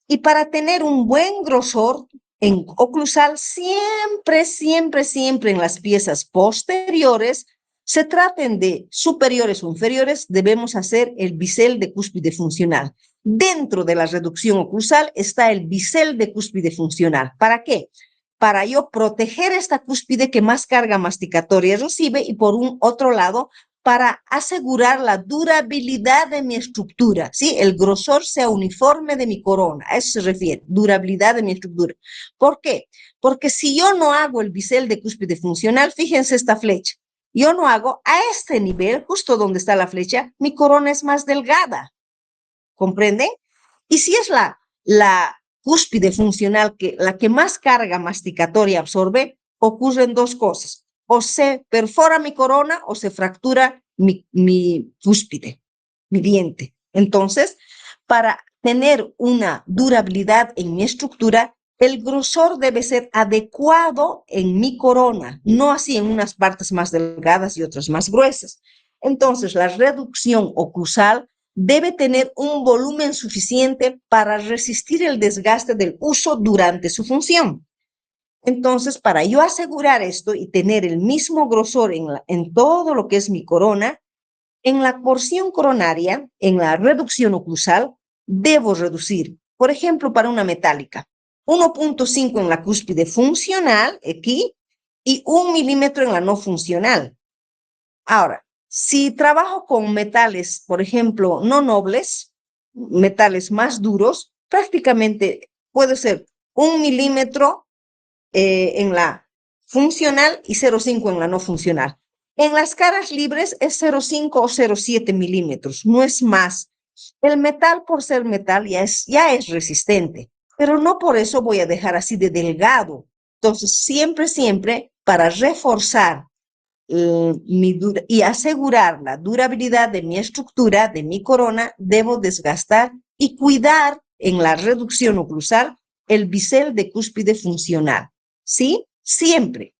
Y para tener un buen grosor en oclusal, siempre, siempre, siempre en las piezas posteriores, se traten de superiores o inferiores, debemos hacer el bisel de cúspide funcional. Dentro de la reducción oclusal está el bisel de cúspide funcional. ¿Para qué? Para yo proteger esta cúspide que más carga masticatoria recibe y por un otro lado, para asegurar la durabilidad de mi estructura, ¿sí? El grosor sea uniforme de mi corona, a eso se refiere, durabilidad de mi estructura. ¿Por qué? Porque si yo no hago el bisel de cúspide funcional, fíjense esta flecha, yo no hago a este nivel, justo donde está la flecha, mi corona es más delgada, ¿comprenden? Y si es la cúspide funcional, la que más carga masticatoria absorbe, ocurren 2 cosas. O se perfora mi corona o se fractura mi cúspide, mi diente. Entonces, para tener una durabilidad en mi estructura, el grosor debe ser adecuado en mi corona, no así en unas partes más delgadas y otras más gruesas. Entonces, la reducción oclusal debe tener un volumen suficiente para resistir el desgaste del uso durante su función. Entonces, para yo asegurar esto y tener el mismo grosor en todo lo que es mi corona, en la porción coronaria, en la reducción oclusal, debo reducir, por ejemplo, para una metálica, 1,5 en la cúspide funcional, aquí, y 1 milímetro en la no funcional. Ahora, si trabajo con metales, por ejemplo, no nobles, metales más duros, prácticamente puede ser 1 milímetro en la funcional y 0,5 en la no funcional. En las caras libres es 0,5 o 0,7 milímetros, no es más. El metal, por ser metal, ya es resistente, pero no por eso voy a dejar así de delgado. Entonces, siempre, siempre, para reforzar y asegurar la durabilidad de mi estructura, de mi corona, debo desgastar y cuidar en la reducción oclusal el bisel de cúspide funcional. ¿Sí? Siempre.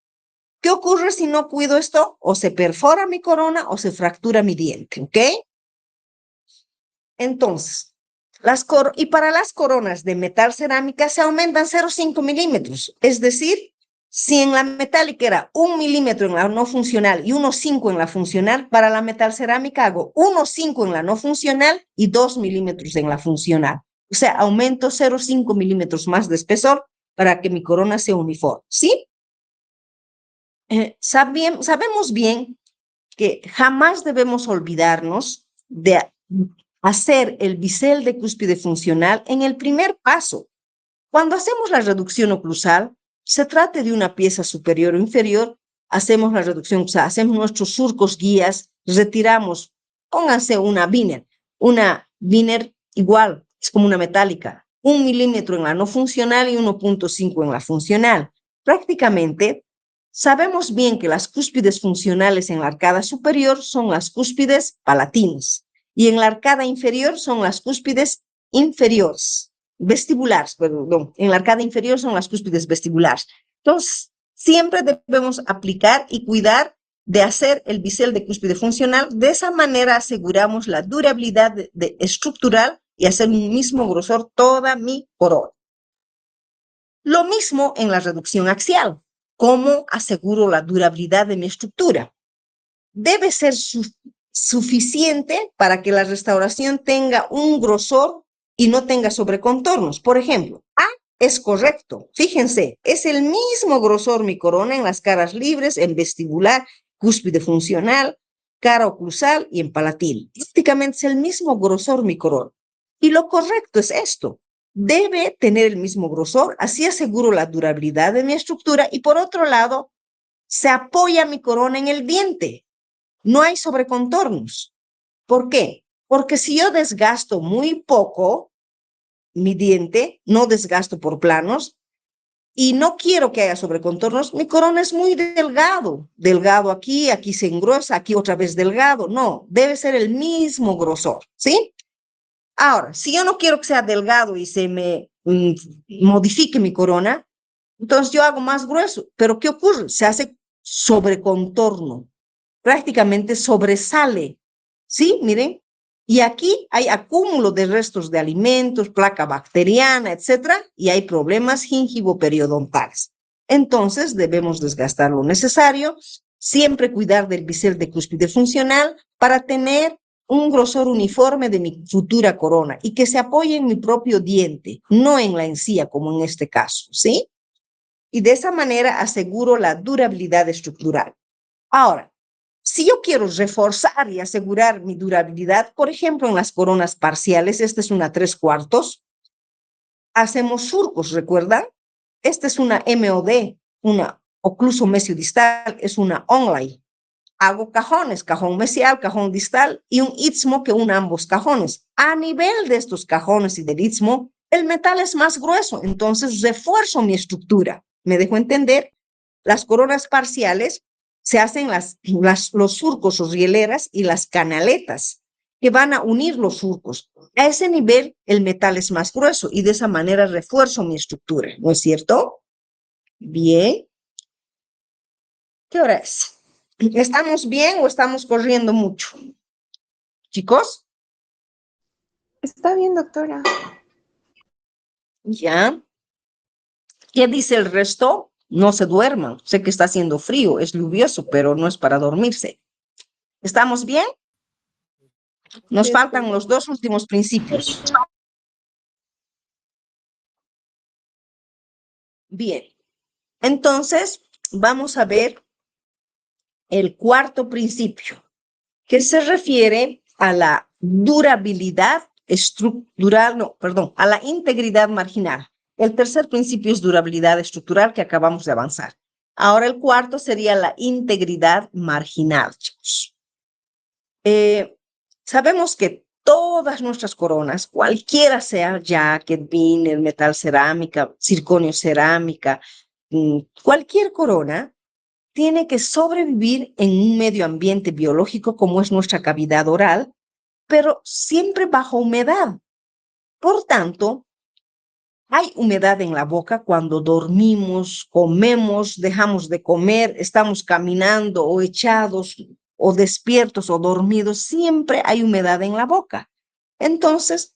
¿Qué ocurre si no cuido esto? O se perfora mi corona o se fractura mi diente, ¿ok? Entonces, y para las coronas de metal cerámica se aumentan 0,5 milímetros. Es decir, si en la metálica era 1 milímetro en la no funcional y 1,5 en la funcional, para la metal cerámica hago 1,5 en la no funcional y 2 milímetros en la funcional. O sea, aumento 0,5 milímetros más de espesor para que mi corona sea uniforme, ¿sí? Sabemos bien que jamás debemos olvidarnos de hacer el bisel de cúspide funcional en el primer paso. Cuando hacemos la reducción oclusal, se trate de una pieza superior o inferior, hacemos la reducción, o sea, hacemos nuestros surcos guías, retiramos, pónganse una Wiener igual, es como una metálica, 1 milímetro en la no funcional y 1,5 en la funcional. Prácticamente, sabemos bien que las cúspides funcionales en la arcada superior son las cúspides palatinas y en la arcada inferior son las cúspides inferiores, vestibulares, perdón, en la arcada inferior son las cúspides vestibulares. Entonces, siempre debemos aplicar y cuidar de hacer el bisel de cúspide funcional. De esa manera aseguramos la durabilidad estructural y hacer un mismo grosor toda mi corona. Lo mismo en la reducción axial. ¿Cómo aseguro la durabilidad de mi estructura? Debe ser suficiente para que la restauración tenga un grosor y no tenga sobrecontornos. Por ejemplo, A es correcto. Fíjense, es el mismo grosor mi corona en las caras libres, en vestibular, cúspide funcional, cara oclusal y en palatil. Prácticamente es el mismo grosor mi corona. Y lo correcto es esto. Debe tener el mismo grosor, así aseguro la durabilidad de mi estructura y por otro lado, se apoya mi corona en el diente. No hay sobrecontornos. ¿Por qué? Porque si yo desgasto muy poco mi diente, no desgasto por planos, y no quiero que haya sobrecontornos, mi corona es muy delgado. Delgado aquí, aquí se engrosa, aquí otra vez delgado. No, debe ser el mismo grosor, ¿sí? Ahora, si yo no quiero que sea delgado y se me modifique mi corona, entonces yo hago más grueso. Pero ¿qué ocurre? Se hace sobrecontorno. Prácticamente sobresale, ¿sí? Miren, y aquí hay acúmulo de restos de alimentos, placa bacteriana, etcétera, y hay problemas gingivo-periodontales. Entonces, debemos desgastar lo necesario, siempre cuidar del bisel de cúspide funcional para tener un grosor uniforme de mi futura corona y que se apoye en mi propio diente, no en la encía, como en este caso, ¿sí? Y de esa manera aseguro la durabilidad estructural. Ahora, si yo quiero reforzar y asegurar mi durabilidad, por ejemplo, en las coronas parciales, esta es una 3/4, hacemos surcos, ¿recuerdan? Esta es una MOD, una ocluso mesiodistal, es una onlay. Hago cajones, cajón mesial, cajón distal y un istmo que une ambos cajones. A nivel de estos cajones y del istmo, el metal es más grueso, entonces refuerzo mi estructura. ¿Me dejo entender? Las coronas parciales se hacen los surcos o rieleras y las canaletas que van a unir los surcos. A ese nivel el metal es más grueso y de esa manera refuerzo mi estructura, ¿no es cierto? Bien. ¿Qué hora es? ¿Estamos bien o estamos corriendo mucho? Chicos, Está bien, doctora. ya. ¿Qué dice el resto? No se duerman. Sé que está haciendo frío, es lluvioso, pero no es para dormirse. ¿Estamos bien? Nos Sí, faltan doctora. los dos últimos principios. Bien. Entonces, vamos a ver el cuarto principio, que se refiere a la durabilidad estructural, no, perdón, a la integridad marginal. El tercer principio es durabilidad estructural que acabamos de avanzar. Ahora el cuarto sería la integridad marginal, chicos. Sabemos que todas nuestras coronas, cualquiera sea jacket, vinyl, metal cerámica, circonio cerámica, cualquier corona, tiene que sobrevivir en un medio ambiente biológico como es nuestra cavidad oral, pero siempre bajo humedad. Por tanto, hay humedad en la boca cuando dormimos, comemos, dejamos de comer, estamos caminando o echados o despiertos o dormidos, siempre hay humedad en la boca. Entonces,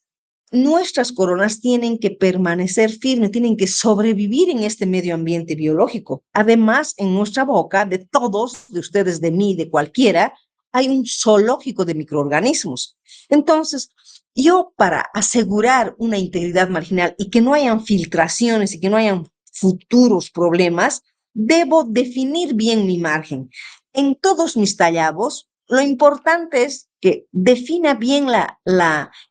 nuestras coronas tienen que permanecer firmes, tienen que sobrevivir en este medio ambiente biológico. Además, en nuestra boca, de todos, de ustedes, de mí, de cualquiera, hay un zoológico de microorganismos. Entonces, yo para asegurar una integridad marginal y que no hayan filtraciones y que no hayan futuros problemas, debo definir bien mi margen. En todos mis tallados, lo importante es que defina bien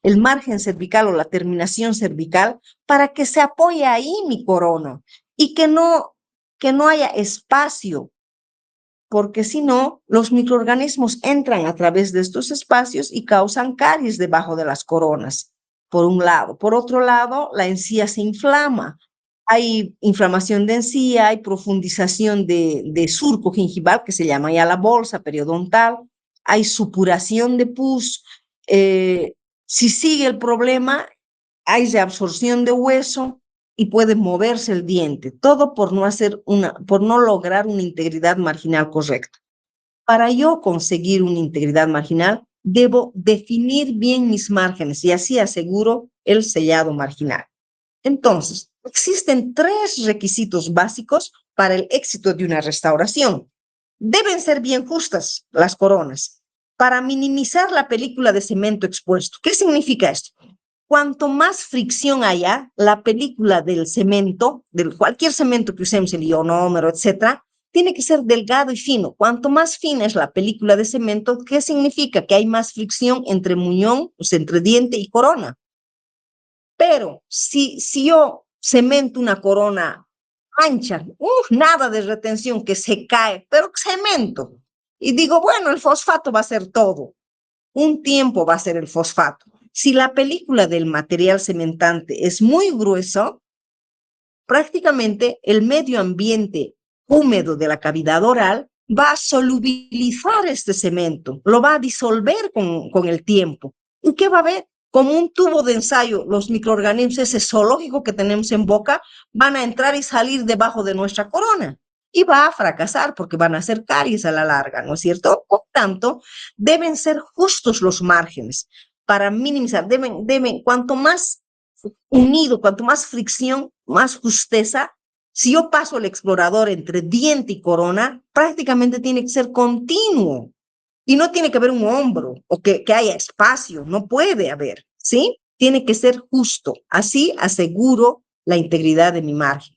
el margen cervical o la terminación cervical para que se apoye ahí mi corona y que no haya espacio, porque si no, los microorganismos entran a través de estos espacios y causan caries debajo de las coronas, por un lado. Por otro lado, la encía se inflama. Hay inflamación de encía, hay profundización de surco gingival, que se llama ya la bolsa periodontal, hay supuración de pus. Si sigue el problema, hay reabsorción de hueso y puede moverse el diente, todo por por no lograr una integridad marginal correcta. Para yo conseguir una integridad marginal, debo definir bien mis márgenes y así aseguro el sellado marginal. Entonces, existen 3 requisitos básicos para el éxito de una restauración. Deben ser bien justas las coronas para minimizar la película de cemento expuesto. ¿Qué significa esto? Cuanto más fricción haya, la película del cemento, de cualquier cemento que usemos, el ionómero, etcétera, tiene que ser delgado y fino. Cuanto más fina es la película de cemento, ¿qué significa? Que hay más fricción entre muñón, o sea, entre diente y corona. Pero si yo cemento una corona ancha, nada de retención, que se cae, pero cemento. Y digo, bueno, el fosfato va a ser todo. Un tiempo va a ser el fosfato. Si la película del material cementante es muy grueso, prácticamente el medio ambiente húmedo de la cavidad oral va a solubilizar este cemento, lo va a disolver con el tiempo. ¿Y qué va a haber? Como un tubo de ensayo, los microorganismos, ese zoológico que tenemos en boca, van a entrar y salir debajo de nuestra corona. Y va a fracasar porque van a ser caries a la larga, ¿no es cierto? Por tanto, deben ser justos los márgenes para minimizar. Cuanto más unido, cuanto más fricción, más justeza. Si yo paso el explorador entre diente y corona, prácticamente tiene que ser continuo. Y no tiene que haber un hombro o que haya espacio, no puede haber, ¿sí? Tiene que ser justo. Así aseguro la integridad de mi margen.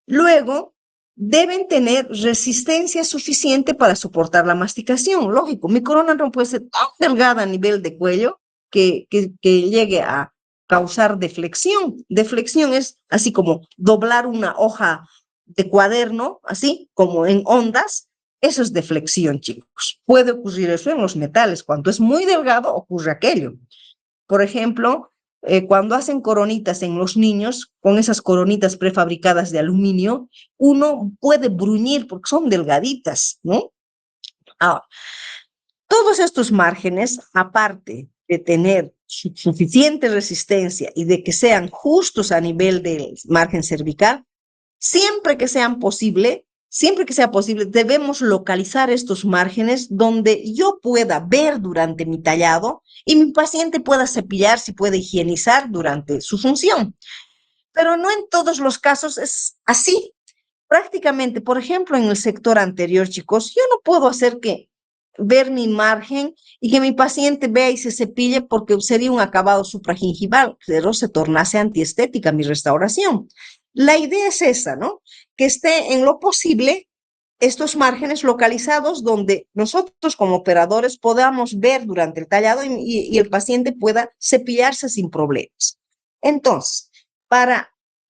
Luego, deben tener resistencia suficiente para soportar la masticación. Lógico, mi corona no puede ser tan delgada a nivel de cuello que llegue a causar deflexión. Deflexión es así como doblar una hoja de cuaderno, así como en ondas. Eso es deflexión, chicos. Puede ocurrir eso en los metales. Cuando es muy delgado, ocurre aquello. Por ejemplo, cuando hacen coronitas en los niños, con esas coronitas prefabricadas de aluminio, uno puede bruñir porque son delgaditas, ¿no? Ahora, todos estos márgenes, aparte de tener suficiente resistencia y de que sean justos a nivel del margen cervical, siempre que sea posible, debemos localizar estos márgenes donde yo pueda ver durante mi tallado y mi paciente pueda cepillarse y pueda higienizar durante su función. Pero no en todos los casos es así. Prácticamente, por ejemplo, en el sector anterior, chicos, yo no puedo hacer que ver mi margen y que mi paciente vea y se cepille porque sería un acabado supragingival, pero se tornase antiestética mi restauración. La idea es esa, ¿no? Que esté en lo posible estos márgenes localizados donde nosotros como operadores podamos ver durante el tallado y el paciente pueda cepillarse sin problemas. Entonces, para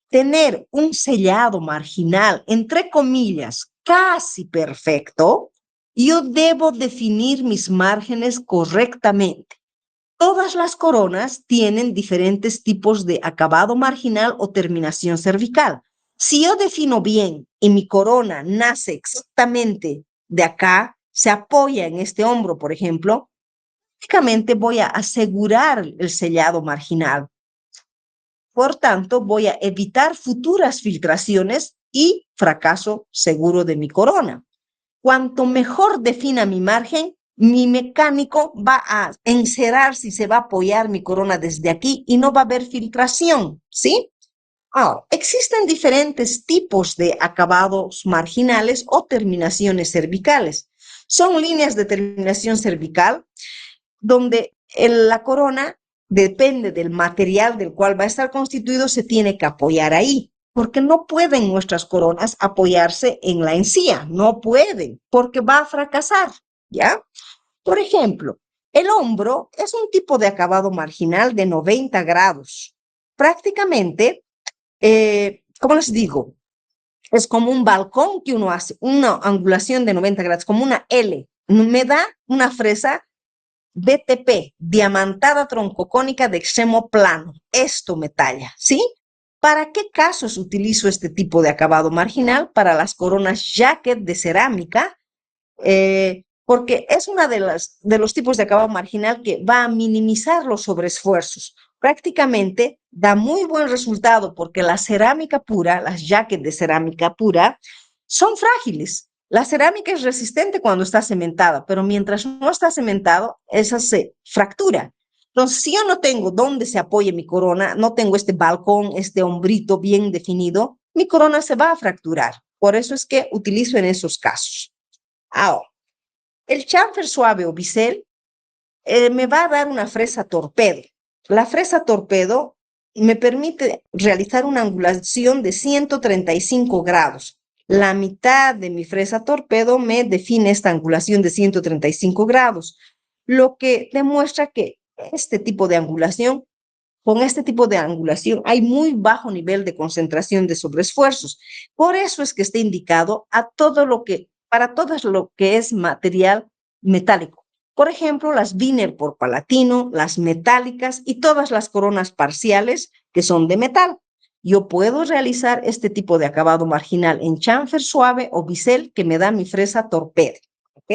tener un sellado marginal, entre comillas, casi perfecto, yo debo definir mis márgenes correctamente. Todas las coronas tienen diferentes tipos de acabado marginal o terminación cervical. Si yo defino bien y mi corona nace exactamente de acá, se apoya en este hombro, por ejemplo, prácticamente voy a asegurar el sellado marginal. Por tanto, voy a evitar futuras filtraciones y fracaso seguro de mi corona. Cuanto mejor defina mi margen, mi mecánico va a encerar si se va a apoyar mi corona desde aquí y no va a haber filtración, ¿sí? Ahora, existen diferentes tipos de acabados marginales o terminaciones cervicales. Son líneas de terminación cervical donde la corona, depende del material del cual va a estar constituido, se tiene que apoyar ahí, porque no pueden nuestras coronas apoyarse en la encía, no pueden, porque va a fracasar, ¿ya? Por ejemplo, el hombro es un tipo de acabado marginal de 90 grados. Prácticamente, ¿cómo les digo? Es como un balcón que uno hace, una angulación de 90 grados, como una L. Me da una fresa BTP, diamantada troncocónica de extremo plano. Esto me talla, ¿sí? ¿Para qué casos utilizo este tipo de acabado marginal? Para las coronas jacket de cerámica, porque es una de los tipos de acabado marginal que va a minimizar los sobreesfuerzos. Prácticamente da muy buen resultado porque la cerámica pura, las jackets de cerámica pura, son frágiles. La cerámica es resistente cuando está cementada, pero mientras no está cementado, esa se fractura. Entonces, si yo no tengo dónde se apoye mi corona, no tengo este balcón, este hombrito bien definido, mi corona se va a fracturar. Por eso es que utilizo en esos casos. Ahora, el chamfer suave o bisel me va a dar una fresa torpedo. La fresa torpedo me permite realizar una angulación de 135 grados. La mitad de mi fresa torpedo me define esta angulación de 135 grados, lo que demuestra que con este tipo de angulación hay muy bajo nivel de concentración de sobreesfuerzos. Por eso es que está indicado para todo lo que es material metálico. Por ejemplo, las Wiener por palatino, las metálicas y todas las coronas parciales que son de metal. Yo puedo realizar este tipo de acabado marginal en chamfer suave o bisel que me da mi fresa torpedo. ¿Ok?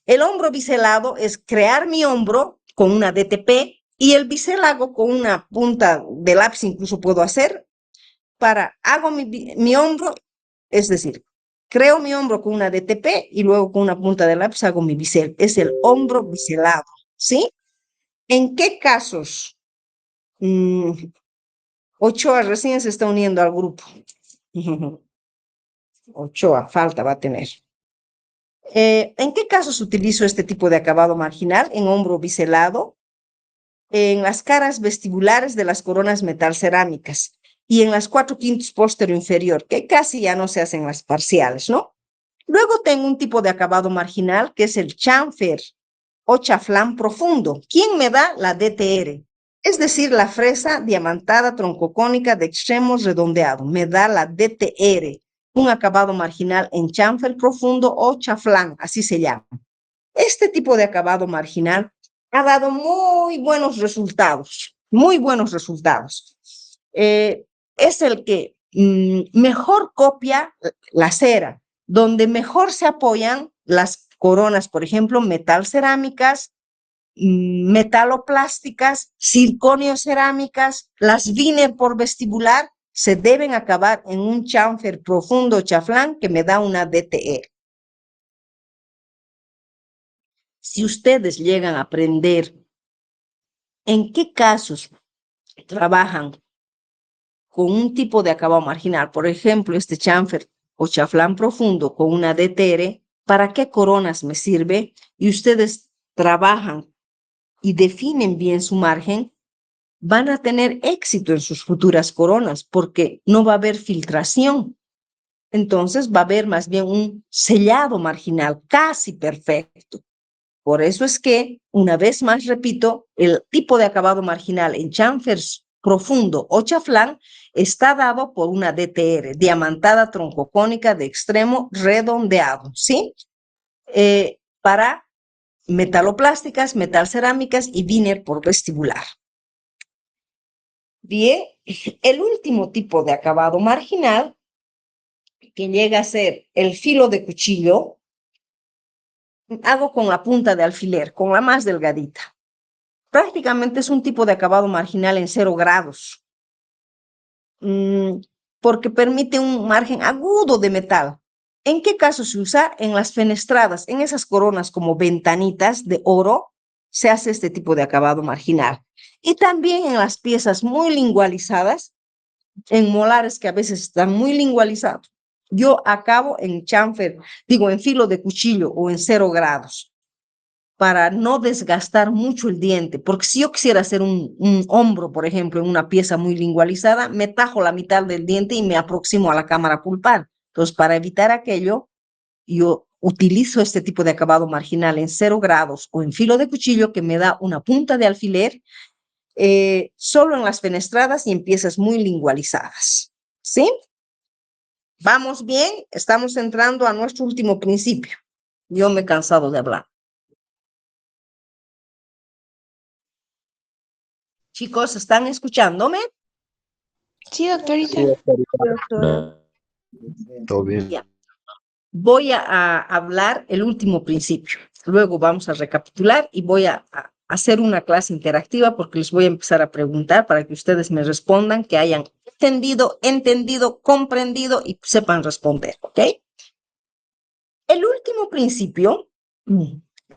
El hombro biselado es crear mi hombro con una DTP y el bisel hago con una punta de lápiz, incluso puedo hacer, hago mi hombro, es decir, creo mi hombro con una DTP y luego con una punta de lápiz hago mi bisel. Es el hombro biselado, ¿sí? ¿En qué casos? Ochoa recién se está uniendo al grupo. Ochoa, falta va a tener. ¿En qué casos utilizo este tipo de acabado marginal? En hombro biselado, en las caras vestibulares de las coronas metal cerámicas y en las 4/5 posterior inferior, que casi ya no se hacen las parciales, ¿no? Luego tengo un tipo de acabado marginal que es el chamfer o chaflán profundo. ¿Quién me da? La DTR, es decir, la fresa diamantada troncocónica de extremos redondeado. Me da la DTR, un acabado marginal en chamfer profundo o chaflán, así se llama. Este tipo de acabado marginal ha dado muy buenos resultados, muy buenos resultados. Es el que mejor copia la cera, donde mejor se apoyan las coronas, por ejemplo, metal cerámicas, metaloplásticas, circonio cerámicas, las Wiener por vestibular, se deben acabar en un chamfer profundo chaflán que me da una DTR. Si ustedes llegan a aprender en qué casos trabajan con un tipo de acabado marginal, por ejemplo, este chamfer o chaflán profundo con una DTR, ¿para qué coronas me sirve? Y ustedes trabajan y definen bien su margen, van a tener éxito en sus futuras coronas porque no va a haber filtración. Entonces va a haber más bien un sellado marginal casi perfecto. Por eso es que, una vez más repito, el tipo de acabado marginal en chamfer profundo o chaflán está dado por una DTR, diamantada troncocónica de extremo redondeado, ¿sí? Para metaloplásticas, metalcerámicas y Wiener por vestibular. Bien, el último tipo de acabado marginal, que llega a ser el filo de cuchillo, hago con la punta de alfiler, con la más delgadita. Prácticamente es un tipo de acabado marginal en 0 grados, porque permite un margen agudo de metal. ¿En qué caso se usa? En las fenestradas, en esas coronas como ventanitas de oro, se hace este tipo de acabado marginal. Y también en las piezas muy lingualizadas, en molares que a veces están muy lingualizados. Yo acabo en chamfer, en filo de cuchillo o en 0 grados, para no desgastar mucho el diente, porque si yo quisiera hacer un hombro, por ejemplo, en una pieza muy lingualizada, me tajo la mitad del diente y me aproximo a la cámara pulpar. Entonces, para evitar aquello, yo utilizo este tipo de acabado marginal en 0 grados o en filo de cuchillo que me da una punta de alfiler solo en las fenestradas y en piezas muy lingualizadas. ¿Sí? ¿Vamos bien? Estamos entrando a nuestro último principio. Yo me he cansado de hablar. Chicos, ¿están escuchándome? Sí, doctorita. Todo bien. Ya. Voy a hablar el último principio. Luego vamos a recapitular y voy a hacer una clase interactiva porque les voy a empezar a preguntar para que ustedes me respondan, que hayan entendido, comprendido y sepan responder, ¿ok? El último principio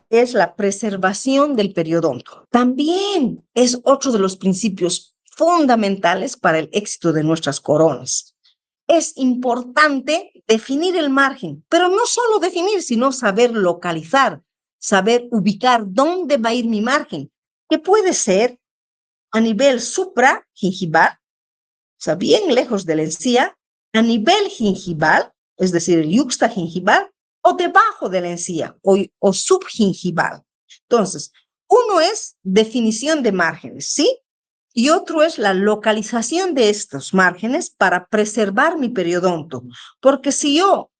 es la preservación del periodonto. También es otro de los principios fundamentales para el éxito de nuestras coronas. Es importante definir el margen, pero no solo definir, sino saber localizar, saber ubicar dónde va a ir mi margen, que puede ser a nivel supragingival, o sea, bien lejos de la encía, a nivel gingival, es decir, el yuxtagingival, o debajo de la encía, o subgingival. Entonces, uno es definición de márgenes, ¿sí? Y otro es la localización de estos márgenes para preservar mi periodonto. Porque si yo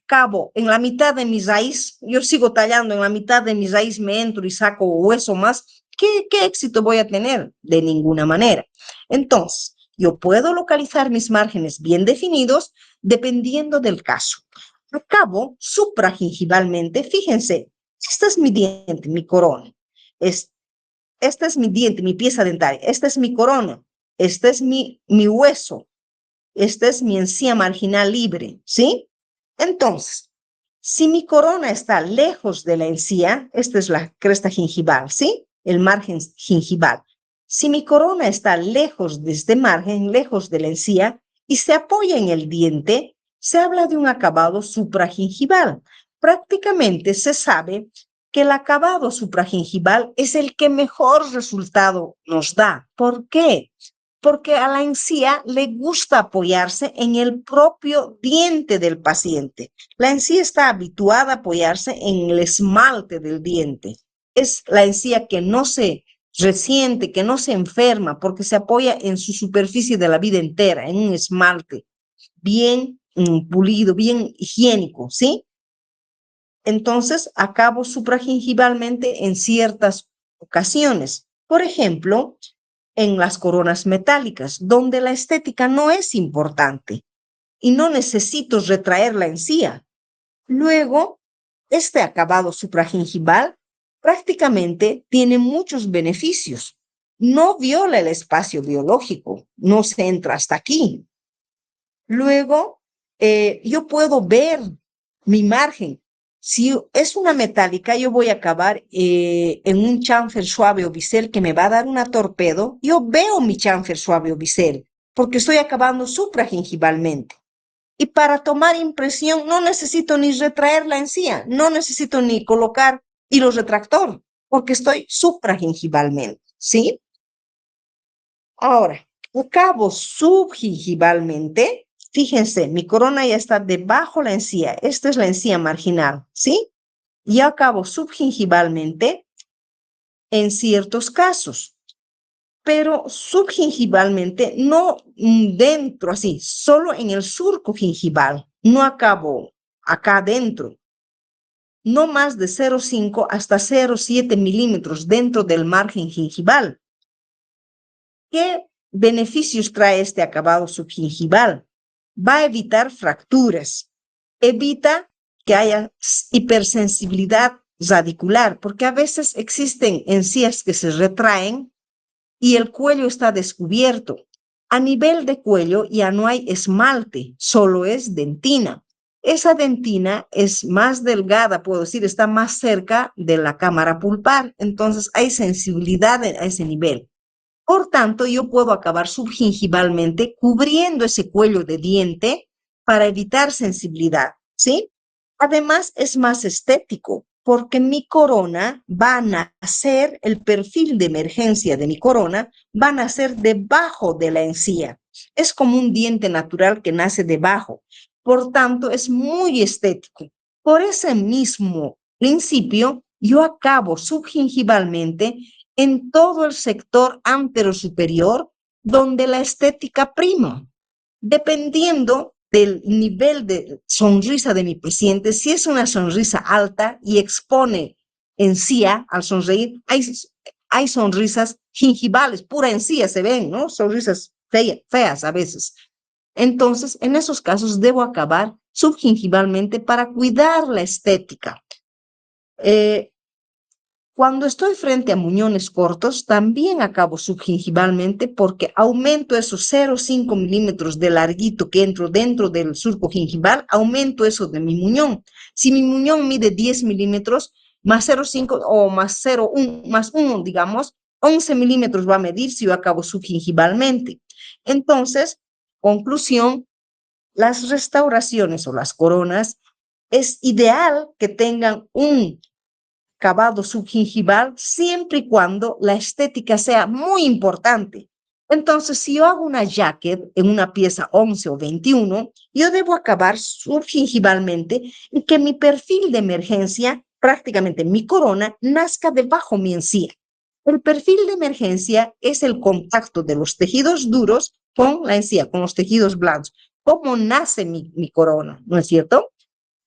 acabo en la mitad de mi raíz, yo sigo tallando en la mitad de mi raíz, me entro y saco hueso más, ¿qué éxito voy a tener? De ninguna manera. Entonces, yo puedo localizar mis márgenes bien definidos dependiendo del caso. Acabo supragingivalmente, fíjense, este es mi diente, mi corona. Este es mi diente, mi pieza dentaria. Esta es mi corona. Este es mi hueso. Esta es mi encía marginal libre, ¿sí? Entonces, si mi corona está lejos de la encía, esta es la cresta gingival, ¿sí? El margen gingival. Si mi corona está lejos de este margen, lejos de la encía, y se apoya en el diente, se habla de un acabado supragingival. Prácticamente se sabe que el acabado supragingival es el que mejor resultado nos da. ¿Por qué? Porque a la encía le gusta apoyarse en el propio diente del paciente. La encía está habituada a apoyarse en el esmalte del diente. Es la encía que no se resiente, que no se enferma, porque se apoya en su superficie de la vida entera, en un esmalte bien pulido, bien higiénico, ¿sí? Entonces, acabo supragingivalmente en ciertas ocasiones. Por ejemplo, en las coronas metálicas, donde la estética no es importante y no necesito retraer la encía. Luego, este acabado supragingival prácticamente tiene muchos beneficios. No viola el espacio biológico, no se entra hasta aquí. Luego, yo puedo ver mi margen. Si es una metálica, yo voy a acabar en un chamfer suave o bisel que me va a dar una torpedo. Yo veo mi chamfer suave o bisel porque estoy acabando supragingivalmente. Y para tomar impresión no necesito ni retraer la encía, no necesito ni colocar hilo retractor porque estoy supragingivalmente, ¿sí? Ahora, acabo subgingivalmente. Fíjense, mi corona ya está debajo de la encía. Esta es la encía marginal, ¿sí? Y acabo subgingivalmente en ciertos casos, pero subgingivalmente no dentro, así, solo en el surco gingival. No acabo acá adentro. No más de 0,5 hasta 0,7 milímetros dentro del margen gingival. ¿Qué beneficios trae este acabado subgingival? Va a evitar fracturas, evita que haya hipersensibilidad radicular, porque a veces existen encías que se retraen y el cuello está descubierto. A nivel de cuello ya no hay esmalte, solo es dentina. Esa dentina es más delgada, puedo decir, está más cerca de la cámara pulpar, entonces hay sensibilidad a ese nivel. Por tanto, yo puedo acabar subgingivalmente cubriendo ese cuello de diente para evitar sensibilidad, ¿sí? Además, es más estético porque mi corona va a nacer, el perfil de emergencia de mi corona va a nacer debajo de la encía. Es como un diente natural que nace debajo. Por tanto, es muy estético. Por ese mismo principio, yo acabo subgingivalmente en todo el sector anterosuperior donde la estética prima, dependiendo del nivel de sonrisa de mi paciente. Si es una sonrisa alta y expone encía al sonreír, hay sonrisas gingivales, pura encía se ven, ¿no? Sonrisas feas a veces. Entonces, en esos casos debo acabar subgingivalmente para cuidar la estética. Cuando estoy frente a muñones cortos, también acabo subgingivalmente porque aumento esos 0,5 milímetros de larguito que entro dentro del surco gingival, aumento eso de mi muñón. Si mi muñón mide 10 milímetros, más 0,5 o más 0,1, más 1, digamos, 11 milímetros va a medir si yo acabo subgingivalmente. Entonces, conclusión, las restauraciones o las coronas es ideal que tengan un acabado subgingival siempre y cuando la estética sea muy importante. Entonces, si yo hago una jacket en una pieza 11 o 21, yo debo acabar subgingivalmente y que mi perfil de emergencia, prácticamente mi corona, nazca debajo mi encía. El perfil de emergencia es el contacto de los tejidos duros con la encía, con los tejidos blandos. ¿Cómo nace mi corona? ¿No es cierto?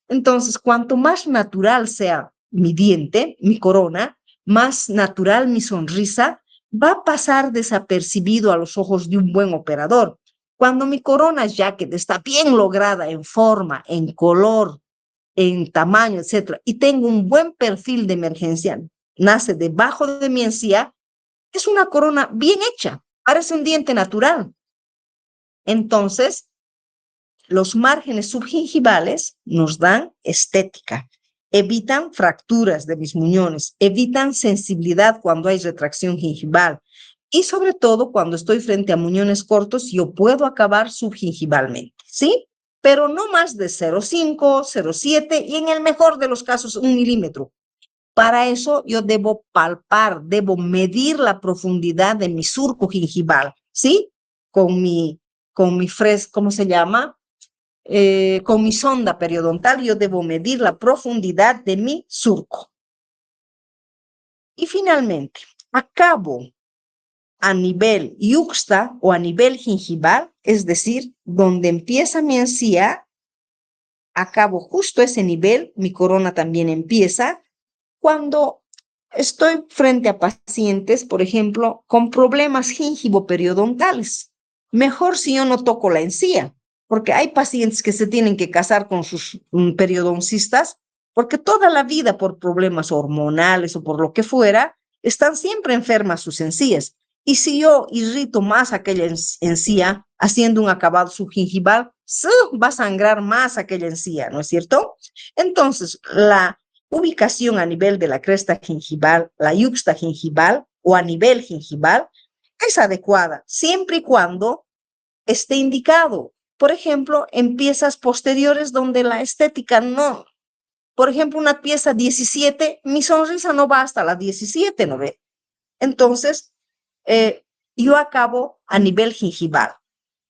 Entonces, cuanto más natural sea mi diente, mi corona, más natural mi sonrisa, va a pasar desapercibido a los ojos de un buen operador. Cuando mi corona jacket está bien lograda en forma, en color, en tamaño, etcétera, y tengo un buen perfil de emergencia, nace debajo de mi encía, es una corona bien hecha, parece un diente natural. Entonces, los márgenes subgingivales nos dan estética, evitan fracturas de mis muñones, evitan sensibilidad cuando hay retracción gingival y sobre todo cuando estoy frente a muñones cortos yo puedo acabar subgingivalmente, ¿sí? Pero no más de 0,5, 0,7 y en el mejor de los casos 1 milímetro. Para eso yo debo palpar, debo medir la profundidad de mi surco gingival, ¿sí? Con mi ¿cómo se llama? Con mi sonda periodontal yo debo medir la profundidad de mi surco. Y finalmente, acabo a nivel yuxta o a nivel gingival, es decir, donde empieza mi encía, acabo justo ese nivel, mi corona también empieza, cuando estoy frente a pacientes, por ejemplo, con problemas gingivoperiodontal. Mejor si yo no toco la encía, porque hay pacientes que se tienen que casar con sus periodoncistas, porque toda la vida por problemas hormonales o por lo que fuera, están siempre enfermas sus encías. Y si yo irrito más aquella encía, haciendo un acabado subgingival, va a sangrar más aquella encía, ¿no es cierto? Entonces, la ubicación a nivel de la cresta gingival, la yuxta gingival o a nivel gingival es adecuada, siempre y cuando esté indicado. Por ejemplo, en piezas posteriores donde la estética no. Por ejemplo, una pieza 17, mi sonrisa no va hasta la 17, ¿no ve? Entonces, yo acabo a nivel gingival.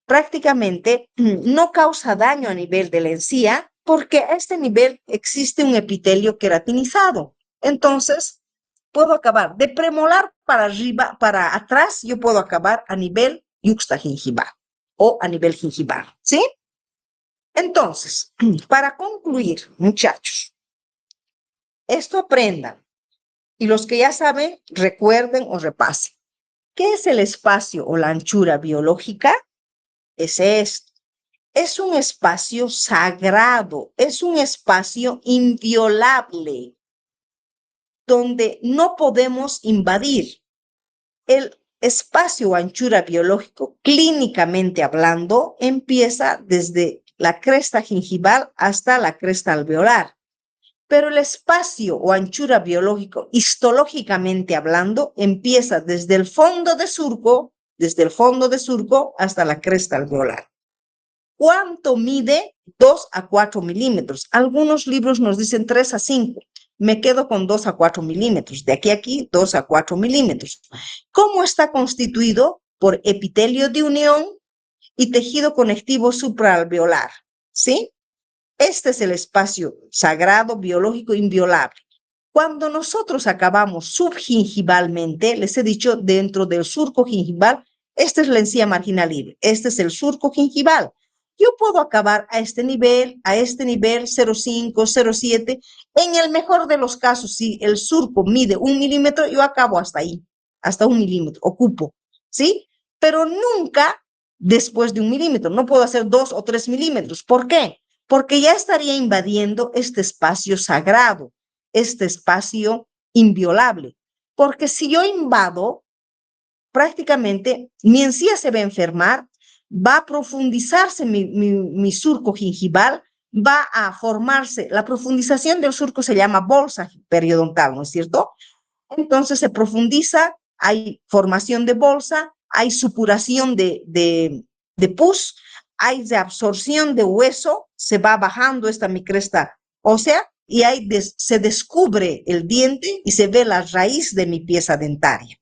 Prácticamente no causa daño a nivel de la encía porque a este nivel existe un epitelio queratinizado. Entonces, puedo acabar de premolar para arriba, para atrás, yo puedo acabar a nivel yuxtagingival o a nivel gingival, ¿sí? Entonces, para concluir, muchachos, esto aprendan y los que ya saben, recuerden o repasen. ¿Qué es el espacio o la anchura biológica? Es esto. Es un espacio sagrado, es un espacio inviolable, donde no podemos invadir. El espacio o anchura biológico, clínicamente hablando, empieza desde la cresta gingival hasta la cresta alveolar. Pero el espacio o anchura biológico, histológicamente hablando, empieza desde el fondo de surco hasta la cresta alveolar. ¿Cuánto mide? 2 a 4 milímetros. Algunos libros nos dicen 3 a 5. Me quedo con 2 a 4 milímetros. De aquí a aquí, 2 a 4 milímetros. ¿Cómo está constituido? Por epitelio de unión y tejido conectivo supraalveolar. ¿Sí? Este es el espacio sagrado, biológico, inviolable. Cuando nosotros acabamos subgingivalmente, les he dicho, dentro del surco gingival, esta es la encía marginal libre. Este es el surco gingival. Yo puedo acabar a este nivel, 0,5, 0,7. En el mejor de los casos, si el surco mide 1 milímetro, yo acabo hasta ahí, hasta 1 milímetro, ocupo, ¿sí? Pero nunca después de 1 milímetro. No puedo hacer 2 o 3 milímetros. ¿Por qué? Porque ya estaría invadiendo este espacio sagrado, este espacio inviolable, porque si yo invado, prácticamente mi encía se va a enfermar, va a profundizarse mi surco gingival, va a formarse, la profundización del surco se llama bolsa periodontal, ¿no es cierto? Entonces se profundiza, hay formación de bolsa, hay supuración de pus, hay reabsorción de hueso, se va bajando esta mi cresta ósea y se descubre el diente y se ve la raíz de mi pieza dentaria.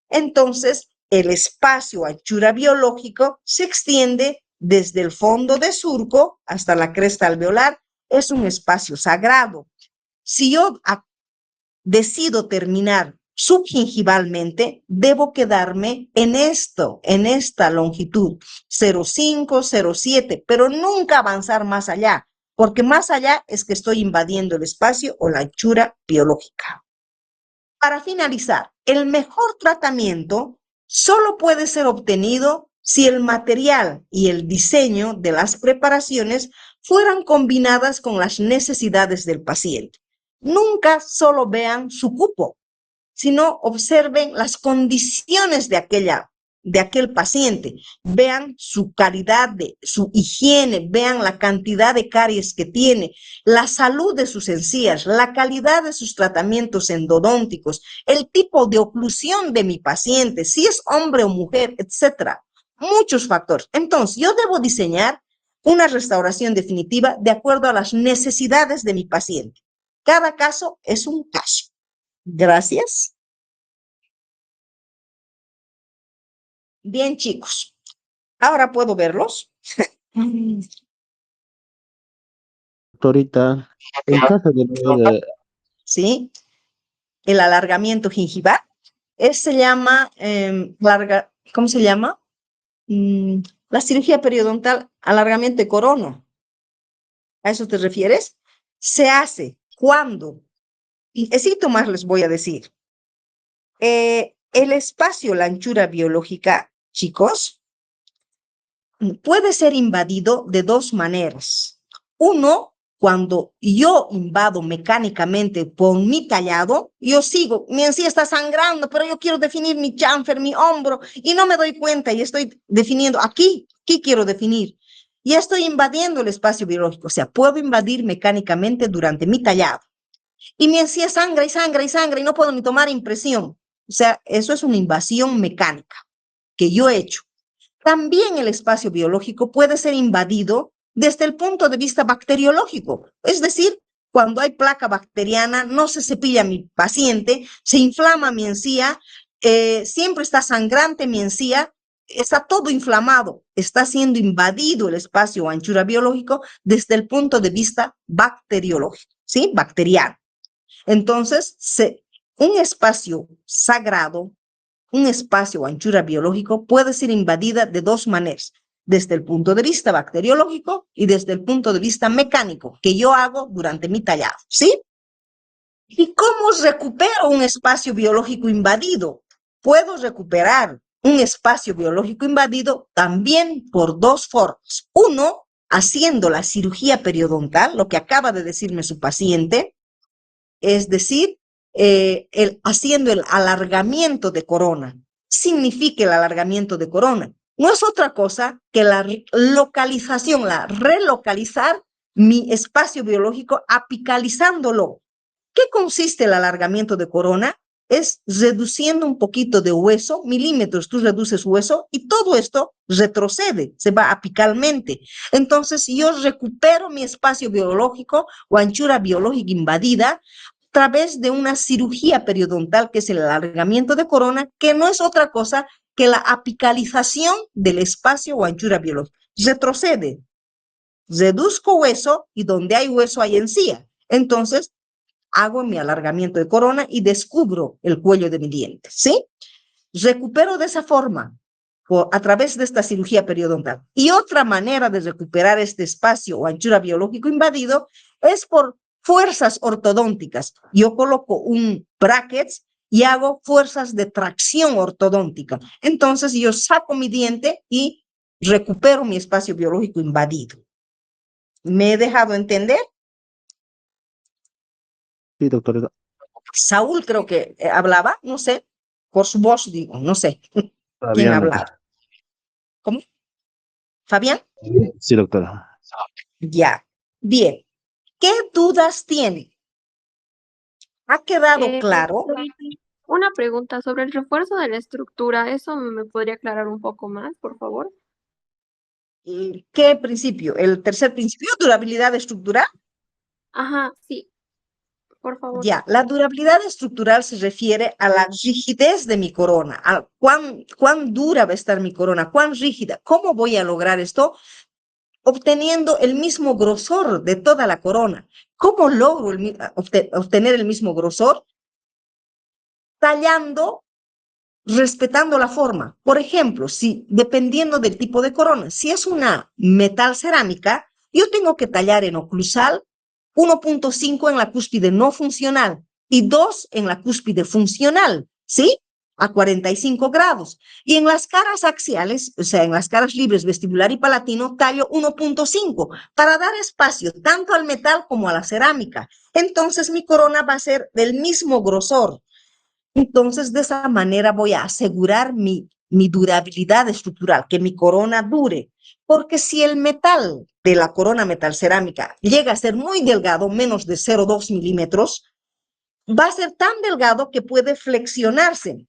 Entonces, el espacio anchura biológico se extiende desde el fondo de surco hasta la cresta alveolar. Es un espacio sagrado. Si yo decido terminar subgingivalmente, debo quedarme en esta longitud, 0,5, 0,7, pero nunca avanzar más allá, porque más allá es que estoy invadiendo el espacio o la anchura biológica. Para finalizar, el mejor tratamiento solo puede ser obtenido si el material y el diseño de las preparaciones fueran combinadas con las necesidades del paciente. Nunca solo vean su cupo, sino observen las condiciones de aquel paciente, vean su calidad, su higiene, vean la cantidad de caries que tiene, la salud de sus encías, la calidad de sus tratamientos endodónticos, el tipo de oclusión de mi paciente, si es hombre o mujer, etcétera. Muchos factores. Entonces, yo debo diseñar una restauración definitiva de acuerdo a las necesidades de mi paciente. Cada caso es un caso. Gracias. Bien, chicos. Ahora puedo verlos. Doctorita, en caso de ¿Sí? El alargamiento gingival. Se llama, ¿cómo se llama? La cirugía periodontal, alargamiento de corona. ¿A eso te refieres? Se hace cuando, y síntomas les voy a decir. El espacio, la anchura biológica, chicos, puede ser invadido de dos maneras. Uno, cuando yo invado mecánicamente por mi tallado, yo sigo, mi encía está sangrando, pero yo quiero definir mi chamfer, mi hombro, y no me doy cuenta y estoy definiendo aquí quiero definir. Y estoy invadiendo el espacio biológico, o sea, puedo invadir mecánicamente durante mi tallado. Y mi encía sangra y sangra y sangra y no puedo ni tomar impresión. O sea, eso es una invasión mecánica que yo he hecho. También el espacio biológico puede ser invadido desde el punto de vista bacteriológico. Es decir, cuando hay placa bacteriana, no se cepilla mi paciente, se inflama mi encía, siempre está sangrante mi encía, está todo inflamado, está siendo invadido el espacio o anchura biológico desde el punto de vista bacteriológico, ¿sí? Bacteriano. Entonces, un espacio sagrado, un espacio o anchura biológico puede ser invadida de dos maneras, desde el punto de vista bacteriológico y desde el punto de vista mecánico, que yo hago durante mi tallado, ¿sí? ¿Y cómo recupero un espacio biológico invadido? Puedo recuperar un espacio biológico invadido también por dos formas. Uno, haciendo la cirugía periodontal, lo que acaba de decirme su paciente, es decir, haciendo el alargamiento de corona. Significa el alargamiento de corona. No es otra cosa que la localización, relocalizar mi espacio biológico apicalizándolo. ¿Qué consiste el alargamiento de corona? Es reduciendo un poquito de hueso, milímetros, tú reduces hueso y todo esto retrocede, se va apicalmente. Entonces yo recupero mi espacio biológico o anchura biológica invadida a través de una cirugía periodontal, que es el alargamiento de corona, que no es otra cosa que la apicalización del espacio o anchura biológica. Retrocede, reduzco hueso y donde hay hueso hay encía. Entonces, hago mi alargamiento de corona y descubro el cuello de mi diente, ¿sí? Recupero de esa forma a través de esta cirugía periodontal. Y otra manera de recuperar este espacio o anchura biológico invadido es por fuerzas ortodónticas. Yo coloco un brackets y hago fuerzas de tracción ortodóntica. Entonces yo saco mi diente y recupero mi espacio biológico invadido. ¿Me he dejado entender? Sí, doctora. Saúl creo que hablaba, no sé, por su voz digo, no sé quién Fabián, hablaba. ¿Cómo? ¿Fabián? sí, doctora. Ya. Bien. ¿Qué dudas tiene? ¿Ha quedado claro? Doctorita, una pregunta sobre el refuerzo de la estructura. ¿Eso me podría aclarar un poco más, por favor? ¿Qué principio? El tercer principio, durabilidad estructural. Ajá, sí, por favor. Ya, la durabilidad estructural se refiere a la rigidez de mi corona, a cuán dura va a estar mi corona, cuán rígida. ¿Cómo voy a lograr esto? Obteniendo el mismo grosor de toda la corona. ¿Cómo logro obtener el mismo grosor? Tallando, respetando la forma. Por ejemplo, si dependiendo del tipo de corona, si es una metal cerámica, yo tengo que tallar en oclusal 1.5 en la cúspide no funcional y 2 en la cúspide funcional, ¿sí? A 45 grados. Y en las caras axiales, o sea, en las caras libres vestibular y palatino, tallo 1.5 para dar espacio tanto al metal como a la cerámica. Entonces mi corona va a ser del mismo grosor. Entonces, de esa manera voy a asegurar mi durabilidad estructural, que mi corona dure. Porque si el metal de la corona metal cerámica llega a ser muy delgado, menos de 0,2 milímetros, va a ser tan delgado que puede flexionarse,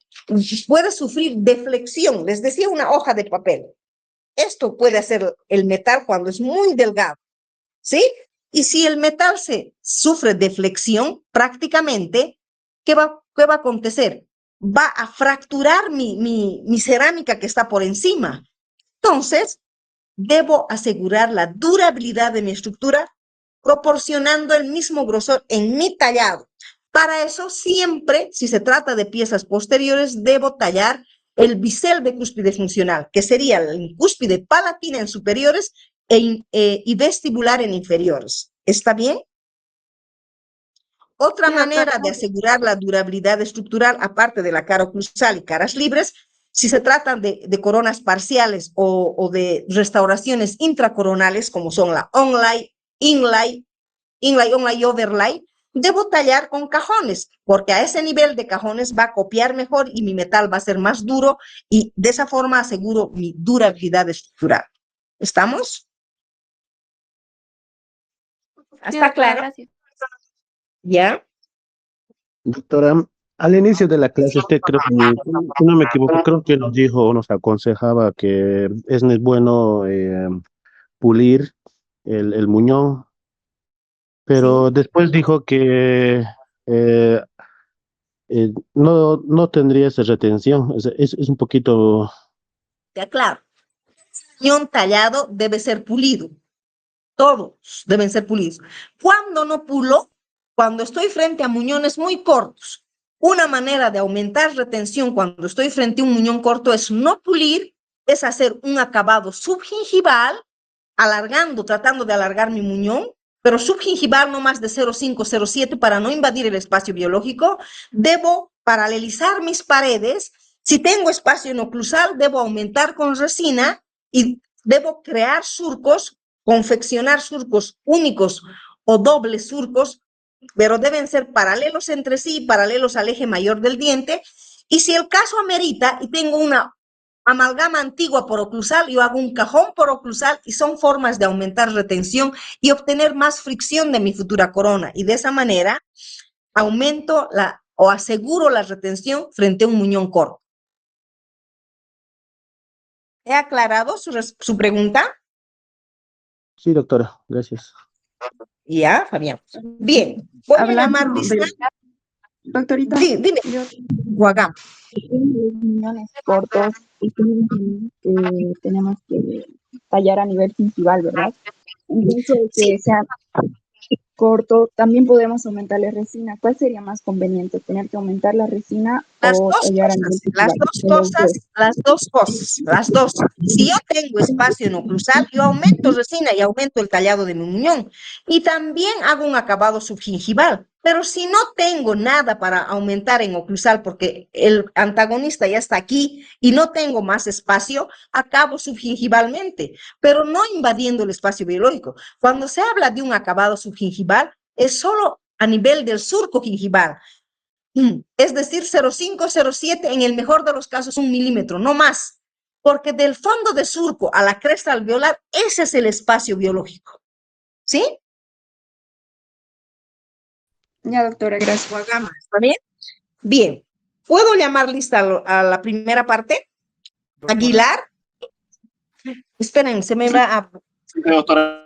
puede sufrir deflexión. Les decía una hoja de papel. Esto puede hacer el metal cuando es muy delgado, ¿sí? Y si el metal sufre deflexión, prácticamente, ¿qué va a acontecer? Va a fracturar mi cerámica que está por encima. Entonces, debo asegurar la durabilidad de mi estructura proporcionando el mismo grosor en mi tallado. Para eso, siempre, si se trata de piezas posteriores, debo tallar el bisel de cúspide funcional, que sería la cúspide palatina en superiores y vestibular en inferiores. ¿Está bien? Otra Sí, doctora. manera de asegurar la durabilidad estructural, aparte de la cara oclusal y caras libres, si se tratan de coronas parciales o de restauraciones intracoronales, como son la onlay, inlay, onlay y overlay, debo tallar con cajones, porque a ese nivel de cajones va a copiar mejor y mi metal va a ser más duro y de esa forma aseguro mi durabilidad estructural. ¿Estamos? Sí, ¿Está doctora, claro? gracias. ¿Ya? Doctora, al inicio de la clase usted creo que, si no me equivoco, creo que nos dijo o nos aconsejaba que es bueno pulir el muñón, pero Sí. después dijo que eh, no tendría esa retención. Es un poquito, Ya, claro. Muñón tallado debe ser pulido. Todos deben ser pulidos. Cuando no pulo, cuando estoy frente a muñones muy cortos, una manera de aumentar retención cuando estoy frente a un muñón corto es no pulir, es hacer un acabado subgingival, alargando, tratando de alargar mi muñón, pero subgingival no más de 0,5, 0,7 para no invadir el espacio biológico. Debo paralelizar mis paredes. Si tengo espacio en oclusal, debo aumentar con resina y debo crear surcos, confeccionar surcos únicos o dobles surcos, pero deben ser paralelos entre sí, paralelos al eje mayor del diente. Y si el caso amerita y tengo una amalgama antigua por oclusal, yo hago un cajón por oclusal y son formas de aumentar retención y obtener más fricción de mi futura corona. Y de esa manera aumento o aseguro la retención frente a un muñón corto. ¿He aclarado su pregunta? sí, doctora, gracias. Ya, Fabián. Bien, voy a llamar Hablando lista. doctorita, Dime, yo Guagam. tengo los muñones cortos y que tenemos que tallar a nivel gingival, ¿verdad? En caso de que sea corto, también podemos aumentarle resina. ¿Cuál sería más conveniente? ¿Tener que aumentar la resina Las o dos tallar a nivel cosas, las gingival? dos De los cosas, dos. las dos cosas, las dos. Si yo tengo espacio en oclusal, yo aumento resina y aumento el tallado de mi muñón. Y también hago un acabado subgingival. Pero si no tengo nada para aumentar en oclusal porque el antagonista ya está aquí y no tengo más espacio, acabo subgingivalmente, pero no invadiendo el espacio biológico. Cuando se habla de un acabado subgingival, es solo a nivel del surco gingival. Es decir, 0,5, 0,7, en el mejor de los casos 1 milímetro, no más. Porque del fondo de surco a la cresta alveolar, ese es el espacio biológico. ¿Sí? Ya, doctora, gracias. ¿Está bien? Bien. ¿Puedo llamar lista a la primera parte? Aguilar. Esperen, se me va a... Sí, doctora.